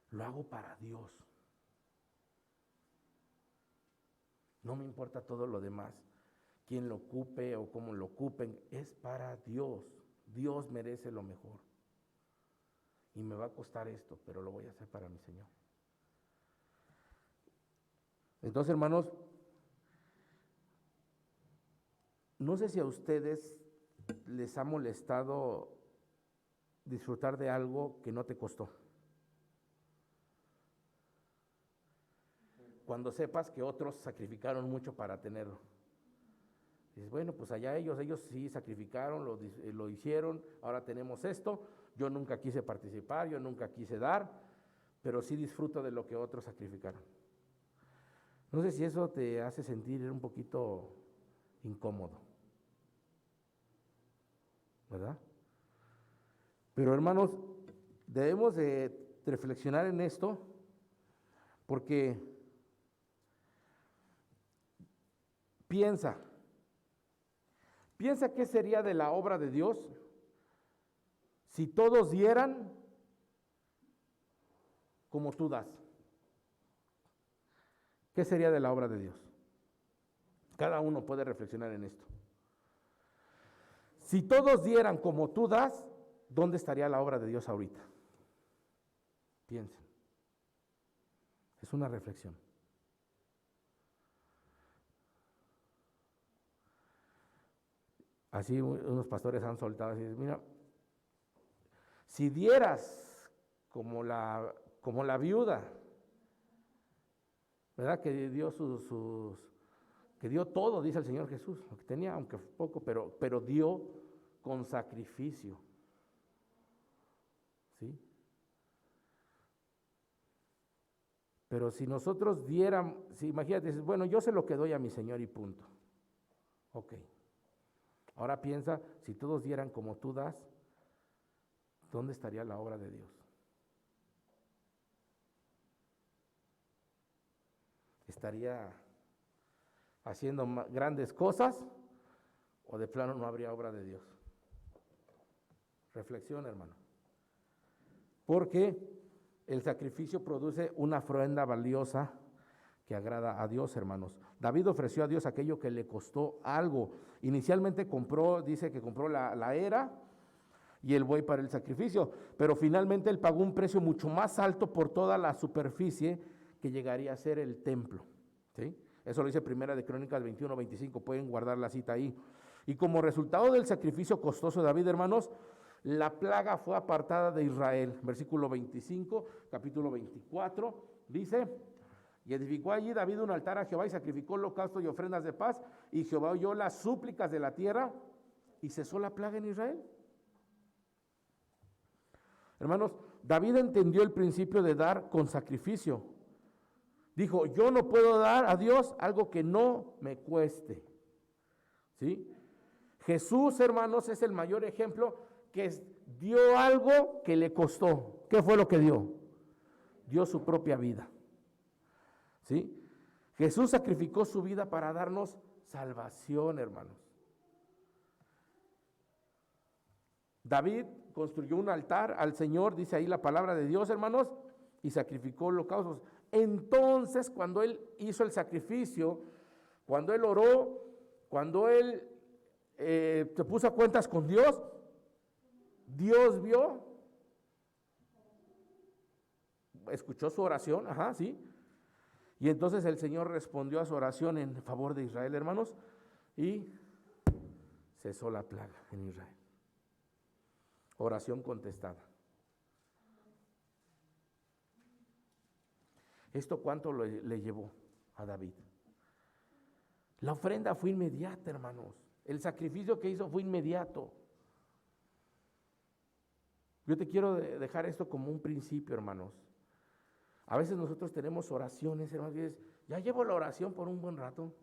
Lo hago para Dios. No me importa todo lo demás. Quién lo ocupe o cómo lo ocupen, es para Dios. Dios merece lo mejor. Y me va a costar esto, pero lo voy a hacer para mi Señor. Entonces, hermanos, no sé si a ustedes les ha molestado disfrutar de algo que no te costó. Cuando sepas que otros sacrificaron mucho para tenerlo. Dices, bueno, pues allá ellos sí sacrificaron, lo hicieron, ahora tenemos esto. Yo nunca quise participar, yo nunca quise dar, pero sí disfruto de lo que otros sacrificaron. No sé si eso te hace sentir un poquito incómodo, ¿verdad? Pero hermanos, debemos de reflexionar en esto, porque piensa qué sería de la obra de Dios si todos dieran como tú das. ¿Qué sería de la obra de Dios? Cada uno puede reflexionar en esto. Si todos dieran como tú das, ¿dónde estaría la obra de Dios ahorita? Piensen. Es una reflexión. Así unos pastores han soltado así, mira, si dieras como la viuda ¿verdad? Que dio que dio todo, dice el Señor Jesús, lo que tenía, aunque poco, pero dio con sacrificio. ¿Sí? Pero si nosotros diéramos, si imagínate, bueno, yo sé lo que doy a mi Señor y punto. Ok. Ahora piensa, si todos dieran como tú das, ¿dónde estaría la obra de Dios? ¿Estaría haciendo grandes cosas o de plano no habría obra de Dios? Reflexión, hermano. Porque el sacrificio produce una ofrenda valiosa que agrada a Dios, hermanos. David ofreció a Dios aquello que le costó algo. Inicialmente dice que compró la era y el buey para el sacrificio, pero finalmente él pagó un precio mucho más alto por toda la superficie que llegaría a ser el templo. ¿Sí? Eso lo dice Primera de Crónicas 21-25, pueden guardar la cita ahí. Y como resultado del sacrificio costoso de David, hermanos, la plaga fue apartada de Israel. Versículo 25, capítulo 24, dice: y edificó allí David un altar a Jehová y sacrificó holocaustos y ofrendas de paz, y Jehová oyó las súplicas de la tierra y cesó la plaga en Israel. Hermanos, David entendió el principio de dar con sacrificio. Dijo, yo no puedo dar a Dios algo que no me cueste. ¿Sí? Jesús, hermanos, es el mayor ejemplo que dio algo que le costó. ¿Qué fue lo que dio? Dio su propia vida. ¿Sí? Jesús sacrificó su vida para darnos salvación, hermanos. David construyó un altar al Señor, dice ahí la palabra de Dios, hermanos, y sacrificó holocaustos. Entonces, cuando él hizo el sacrificio, cuando él oró, cuando él se puso a cuentas con Dios, Dios vio, escuchó su oración, sí, y entonces el Señor respondió a su oración en favor de Israel, hermanos, y cesó la plaga en Israel. Oración contestada. ¿Esto cuánto le llevó a David? La ofrenda fue inmediata, hermanos. El sacrificio que hizo fue inmediato. Yo te quiero dejar esto como un principio, hermanos. A veces nosotros tenemos oraciones, hermanos, y dices, ya llevo la oración por un buen rato.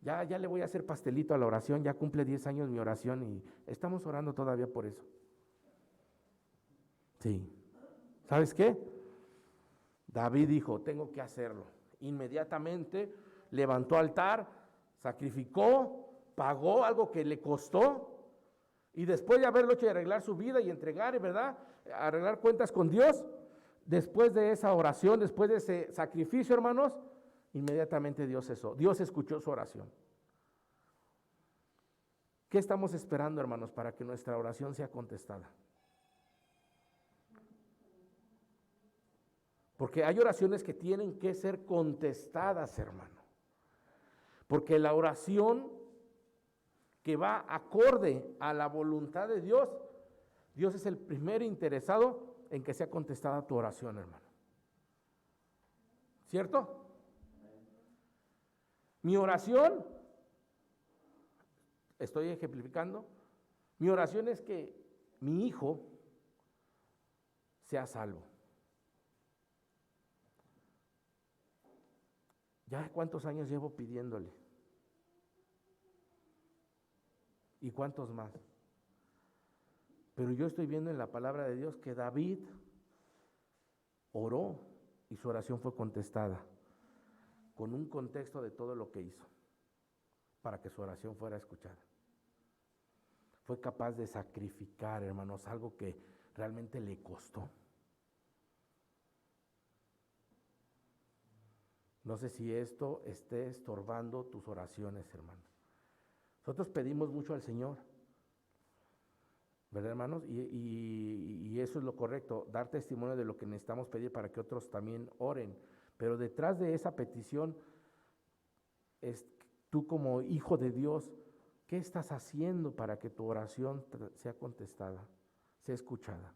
Ya le voy a hacer pastelito a la oración, ya cumple 10 años mi oración y estamos orando todavía por eso. Sí. ¿Sabes qué? David dijo, tengo que hacerlo. Inmediatamente levantó altar, sacrificó, pagó algo que le costó, y después de haberlo hecho y arreglar su vida y entregar, ¿verdad? Arreglar cuentas con Dios, después de esa oración, después de ese sacrificio, hermanos, inmediatamente Dios cesó. Dios escuchó su oración. ¿Qué estamos esperando, hermanos, para que nuestra oración sea contestada? Porque hay oraciones que tienen que ser contestadas, hermano. Porque la oración que va acorde a la voluntad de Dios, Dios es el primer interesado en que sea contestada tu oración, hermano. ¿Cierto? Mi oración, estoy ejemplificando, mi oración es que mi hijo sea salvo. ¿Ya cuántos años llevo pidiéndole? ¿Y cuántos más? Pero yo estoy viendo en la palabra de Dios que David oró y su oración fue contestada con un contexto de todo lo que hizo para que su oración fuera escuchada. Fue capaz de sacrificar, hermanos, algo que realmente le costó. No sé si esto esté estorbando tus oraciones, hermano. Nosotros pedimos mucho al Señor, ¿verdad, hermanos? Y eso es lo correcto, dar testimonio de lo que necesitamos pedir para que otros también oren. Pero detrás de esa petición, tú como hijo de Dios, ¿qué estás haciendo para que tu oración sea contestada, sea escuchada?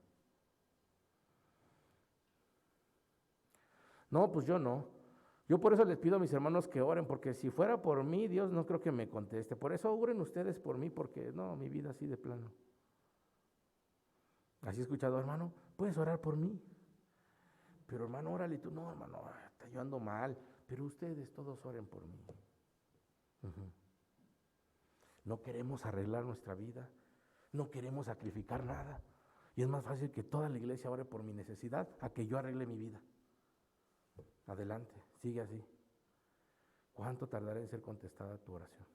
No, pues yo no. Yo por eso les pido a mis hermanos que oren, porque si fuera por mí, Dios no creo que me conteste. Por eso oren ustedes por mí, porque no, mi vida así de plano. Así he escuchado, hermano, puedes orar por mí. Pero hermano, órale tú, no hermano, yo ando mal, pero ustedes todos oren por mí. No queremos arreglar nuestra vida, no queremos sacrificar nada. Y es más fácil que toda la iglesia ore por mi necesidad a que yo arregle mi vida. Adelante, sigue así. ¿Cuánto tardará en ser contestada tu oración?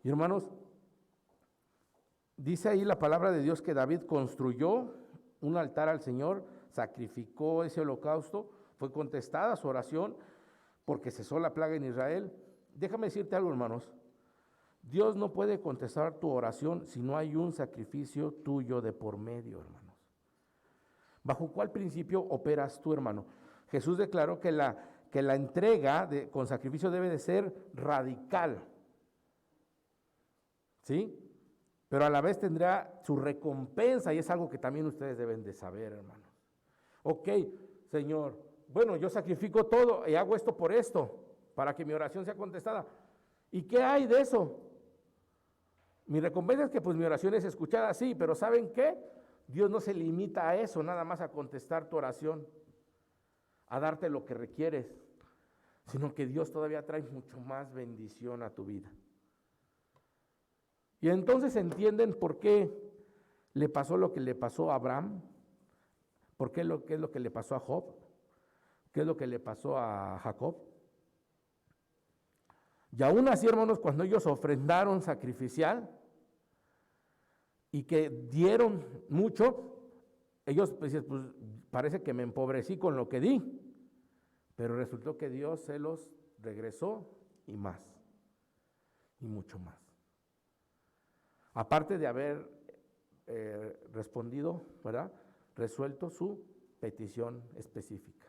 Y hermanos, dice ahí la palabra de Dios que David construyó un altar al Señor, sacrificó ese holocausto, fue contestada su oración porque cesó la plaga en Israel. Déjame decirte algo, hermanos. Dios no puede contestar tu oración si no hay un sacrificio tuyo de por medio, hermanos. ¿Bajo cuál principio operas tú, hermano? Jesús declaró que la entrega con sacrificio debe de ser radical, ¿sí? Pero a la vez tendrá su recompensa y es algo que también ustedes deben de saber, hermanos. Ok, Señor, bueno, yo sacrifico todo y hago esto por esto, para que mi oración sea contestada. ¿Y qué hay de eso? Mi recompensa es que pues mi oración es escuchada, sí, pero ¿saben qué? Dios no se limita a eso, nada más a contestar tu oración, a darte lo que requieres, sino que Dios todavía trae mucho más bendición a tu vida. Y entonces entienden por qué le pasó lo que le pasó a Abraham, por qué qué es lo que le pasó a Job, qué es lo que le pasó a Jacob. Y aún así, hermanos, cuando ellos ofrendaron sacrificial y que dieron mucho, ellos pues parece que me empobrecí con lo que di, pero resultó que Dios se los regresó y más, y mucho más. Aparte de haber respondido, ¿verdad? Resuelto su petición específica.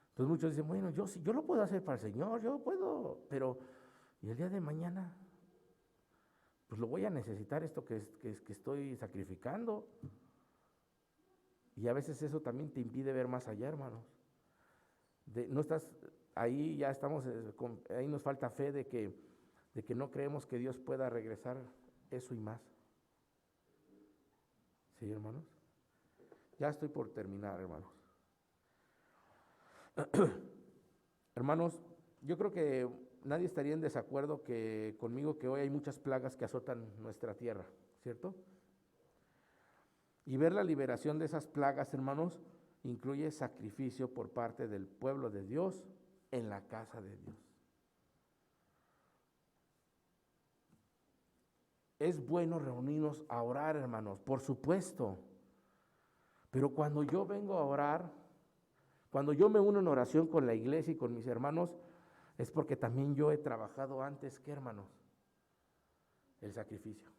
Entonces muchos dicen, bueno, yo lo puedo hacer para el Señor, yo puedo, pero ¿y el día de mañana? Pues lo voy a necesitar esto que estoy sacrificando. Y a veces eso también te impide ver más allá, hermanos. No estás, ahí ya estamos, ahí nos falta fe de que no creemos que Dios pueda regresar eso y más. ¿Sí, hermanos? Ya estoy por terminar, hermanos. Hermanos, yo creo que nadie estaría en desacuerdo conmigo que hoy hay muchas plagas que azotan nuestra tierra, ¿cierto? Y ver la liberación de esas plagas, hermanos, incluye sacrificio por parte del pueblo de Dios en la casa de Dios. Es bueno reunirnos a orar, hermanos, por supuesto. Pero cuando yo vengo a orar, cuando yo me uno en oración con la iglesia y con mis hermanos, es porque también yo he trabajado antes, ¿qué, hermanos? El sacrificio.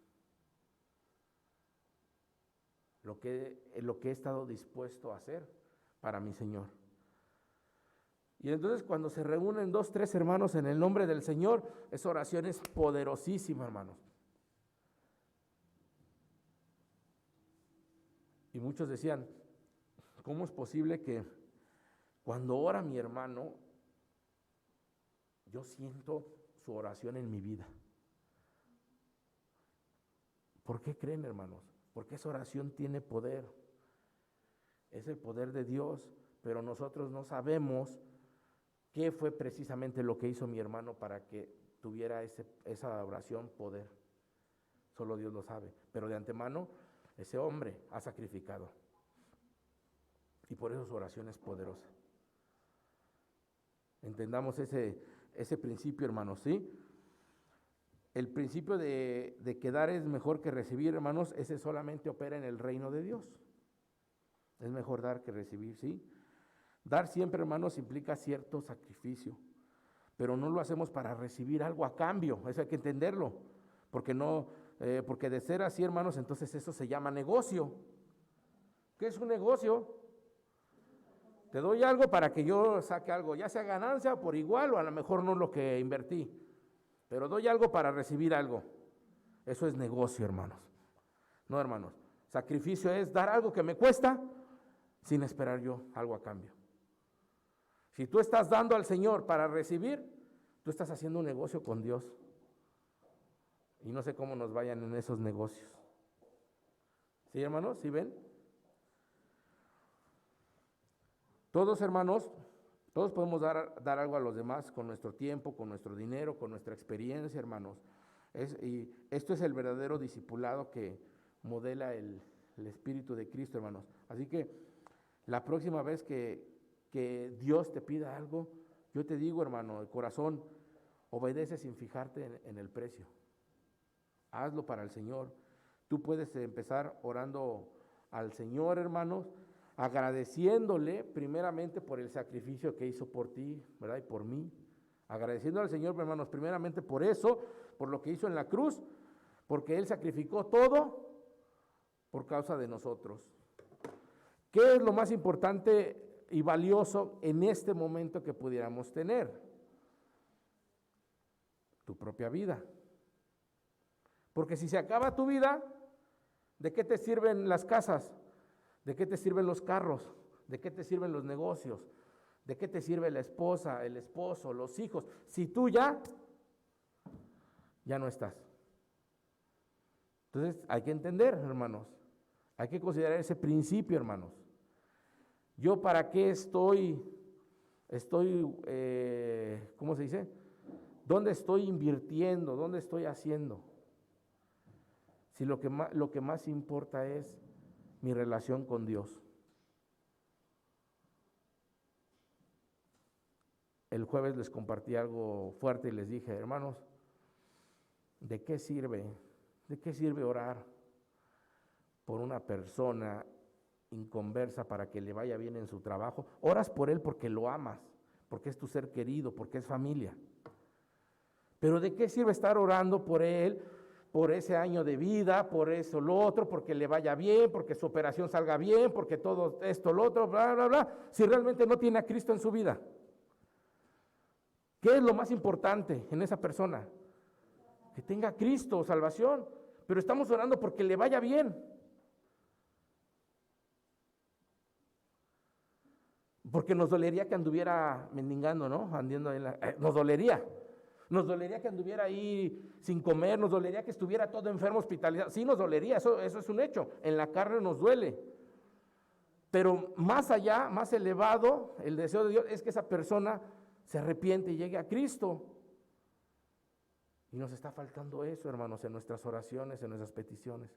Lo que he estado dispuesto a hacer para mi Señor. Y entonces cuando se reúnen 2, 3 hermanos en el nombre del Señor, esa oración es poderosísima, hermanos. Y muchos decían, ¿cómo es posible que cuando ora mi hermano, yo siento su oración en mi vida? ¿Por qué creen, hermanos? Porque esa oración tiene poder. Es el poder de Dios, pero nosotros no sabemos qué fue precisamente lo que hizo mi hermano para que tuviera esa oración poder. Solo Dios lo sabe. Pero de antemano, ese hombre ha sacrificado. Y por eso su oración es poderosa. Entendamos ese principio, hermanos, ¿sí? El principio de que dar es mejor que recibir, hermanos, ese solamente opera en el reino de Dios. Es mejor dar que recibir, ¿sí? Dar siempre, hermanos, implica cierto sacrificio, pero no lo hacemos para recibir algo a cambio, eso hay que entenderlo, porque de ser así, hermanos, entonces eso se llama negocio. ¿Qué es un negocio? Te doy algo para que yo saque algo, ya sea ganancia por igual o a lo mejor no lo que invertí, pero doy algo para recibir algo. Eso es negocio, hermanos. No, hermanos, sacrificio es dar algo que me cuesta sin esperar yo algo a cambio. Si tú estás dando al Señor para recibir, tú estás haciendo un negocio con Dios. Y no sé cómo nos vayan en esos negocios. ¿Sí, hermanos? ¿Sí ven? Todos, hermanos, todos podemos dar algo a los demás con nuestro tiempo, con nuestro dinero, con nuestra experiencia, hermanos. Y esto es el verdadero discipulado que modela el Espíritu de Cristo, hermanos. Así que la próxima vez que Dios te pida algo, yo te digo, hermano, de corazón, obedece sin fijarte en el precio. Hazlo para el Señor. Tú puedes empezar orando al Señor, hermanos, agradeciéndole primeramente por el sacrificio que hizo por ti, ¿verdad? Y por mí. Agradeciendo al Señor, hermanos, primeramente por eso, por lo que hizo en la cruz, porque Él sacrificó todo por causa de nosotros. ¿Qué es lo más importante y valioso en este momento que pudiéramos tener? Tu propia vida. Porque si se acaba tu vida, ¿de qué te sirven las casas? ¿De qué te sirven los carros? ¿De qué te sirven los negocios? ¿De qué te sirve la esposa, el esposo, los hijos? Si tú ya no estás. Entonces hay que entender, hermanos. Hay que considerar ese principio, hermanos. ¿Yo para qué estoy, ¿cómo se dice? ¿Dónde estoy invirtiendo? ¿Dónde estoy haciendo? Si lo que más importa es mi relación con Dios. El jueves les compartí algo fuerte y les dije, hermanos, ¿de qué sirve? ¿De qué sirve orar por una persona inconversa para que le vaya bien en su trabajo? Oras por él porque lo amas, porque es tu ser querido, porque es familia. Pero ¿de qué sirve estar orando por él, por ese año de vida, por eso, lo otro, porque le vaya bien, porque su operación salga bien, porque todo esto, lo otro, bla, bla, bla, si realmente no tiene a Cristo en su vida? ¿Qué es lo más importante en esa persona? Que tenga a Cristo, salvación. Pero estamos orando porque le vaya bien. Porque nos dolería que anduviera mendigando, ¿no? Nos dolería. Nos dolería que anduviera ahí sin comer, nos dolería que estuviera todo enfermo, hospitalizado. Sí, nos dolería, eso es un hecho. En la carne nos duele. Pero más allá, más elevado, el deseo de Dios es que esa persona se arrepiente y llegue a Cristo. Y nos está faltando eso, hermanos, en nuestras oraciones, en nuestras peticiones.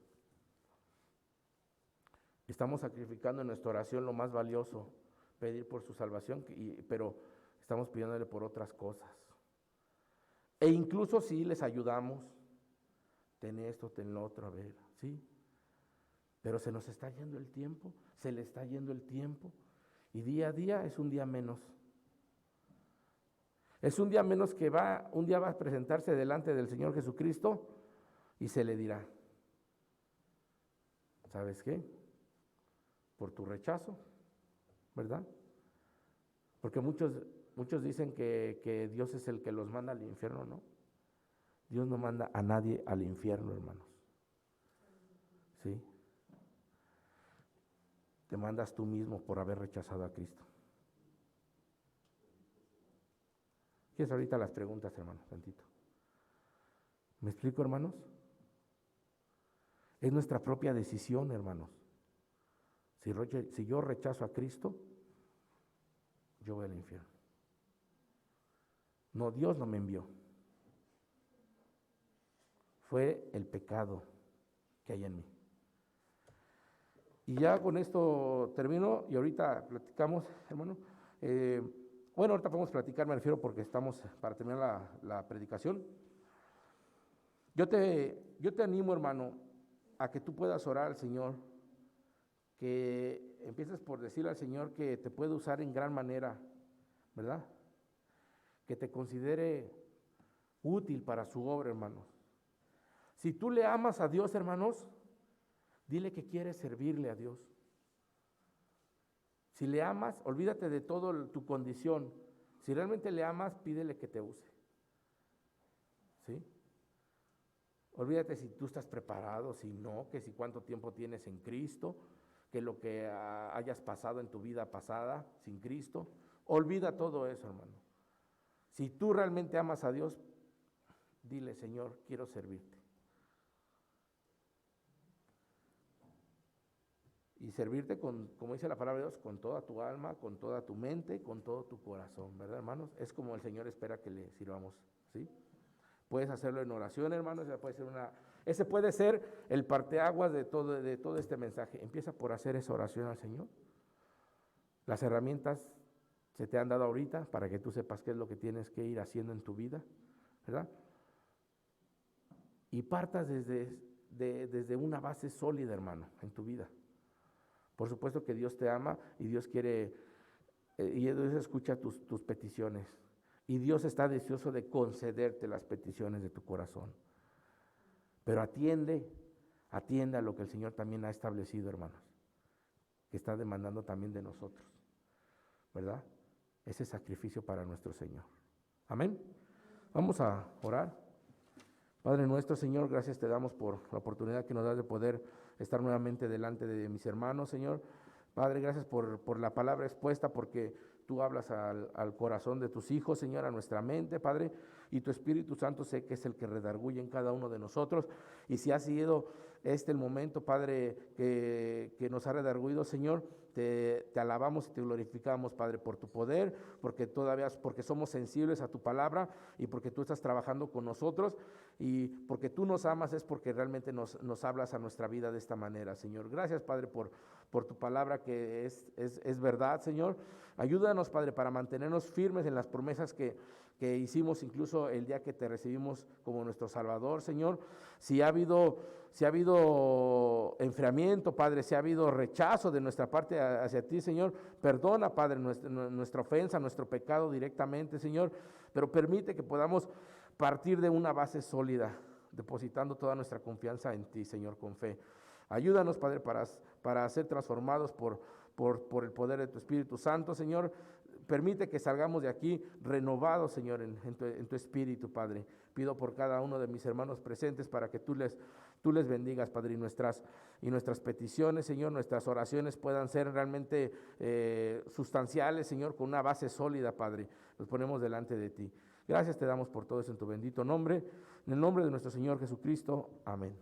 Estamos sacrificando en nuestra oración lo más valioso, pedir por su salvación, pero estamos pidiéndole por otras cosas. E incluso si les ayudamos, ten esto, ten lo otro, a ver, ¿sí? Pero se nos está yendo el tiempo, se le está yendo el tiempo, y día a día es un día menos. Es un día menos que un día va a presentarse delante del Señor Jesucristo y se le dirá, ¿sabes qué? Por tu rechazo, ¿verdad? Porque muchos dicen que Dios es el que los manda al infierno, ¿no? Dios no manda a nadie al infierno, hermanos. ¿Sí? Te mandas tú mismo por haber rechazado a Cristo. ¿Quieres ahorita las preguntas, hermanos? Tantito. ¿Me explico, hermanos? Es nuestra propia decisión, hermanos. Si yo rechazo a Cristo, yo voy al infierno. No, Dios no me envió. Fue el pecado que hay en mí. Y ya con esto termino y ahorita platicamos, hermano. Bueno, ahorita podemos platicar, me refiero, porque estamos para terminar la predicación. Yo te animo, hermano, a que tú puedas orar al Señor, que empieces por decirle al Señor que te puede usar en gran manera, ¿verdad? Que te considere útil para su obra, hermanos. Si tú le amas a Dios, hermanos, dile que quieres servirle a Dios. Si le amas, olvídate de toda tu condición. Si realmente le amas, pídele que te use. ¿Sí? Olvídate si tú estás preparado, si no, que si cuánto tiempo tienes en Cristo, que lo que hayas pasado en tu vida pasada sin Cristo. Olvida todo eso, hermano. Si tú realmente amas a Dios, dile, Señor, quiero servirte. Y servirte con, como dice la palabra de Dios, con toda tu alma, con toda tu mente, con todo tu corazón, ¿verdad, hermanos? Es como el Señor espera que le sirvamos, ¿sí? Puedes hacerlo en oración, hermanos, ese puede ser el parteaguas de todo este mensaje. Empieza por hacer esa oración al Señor. Las herramientas se te han dado ahorita para que tú sepas qué es lo que tienes que ir haciendo en tu vida, ¿verdad? Y partas desde una base sólida, hermano, en tu vida. Por supuesto que Dios te ama y Dios quiere, y Dios escucha tus peticiones. Y Dios está deseoso de concederte las peticiones de tu corazón. Pero atiende a lo que el Señor también ha establecido, hermanos, que está demandando también de nosotros, ¿verdad? Ese sacrificio para nuestro Señor. Amén. Vamos a orar. Padre nuestro, Señor, gracias te damos por la oportunidad que nos das de poder estar nuevamente delante de mis hermanos, Señor. Padre, gracias por la palabra expuesta, porque tú hablas al corazón de tus hijos, Señor, a nuestra mente, Padre, y tu Espíritu Santo sé que es el que redarguye en cada uno de nosotros. Y si ha sido el momento, Padre, que nos ha redarguido, Señor, te alabamos y te glorificamos, Padre, por tu poder, porque somos sensibles a tu palabra y porque tú estás trabajando con nosotros y porque tú nos amas, es porque realmente nos hablas a nuestra vida de esta manera, Señor. Gracias, Padre, por tu palabra que es verdad, Señor. Ayúdanos, Padre, para mantenernos firmes en las promesas que hicimos incluso el día que te recibimos como nuestro Salvador, Señor. Si ha habido enfriamiento, Padre, si ha habido rechazo de nuestra parte hacia ti, Señor, perdona, Padre, nuestra ofensa, nuestro pecado directamente, Señor, pero permite que podamos partir de una base sólida, depositando toda nuestra confianza en ti, Señor, con fe. Ayúdanos, Padre, para ser transformados por el poder de tu Espíritu Santo, Señor. Permite que salgamos de aquí renovados, Señor, en tu espíritu, Padre. Pido por cada uno de mis hermanos presentes para que tú les bendigas, Padre, y nuestras peticiones, Señor, nuestras oraciones puedan ser realmente sustanciales, Señor, con una base sólida, Padre. Los ponemos delante de ti. Gracias te damos por todo eso en tu bendito nombre. En el nombre de nuestro Señor Jesucristo. Amén.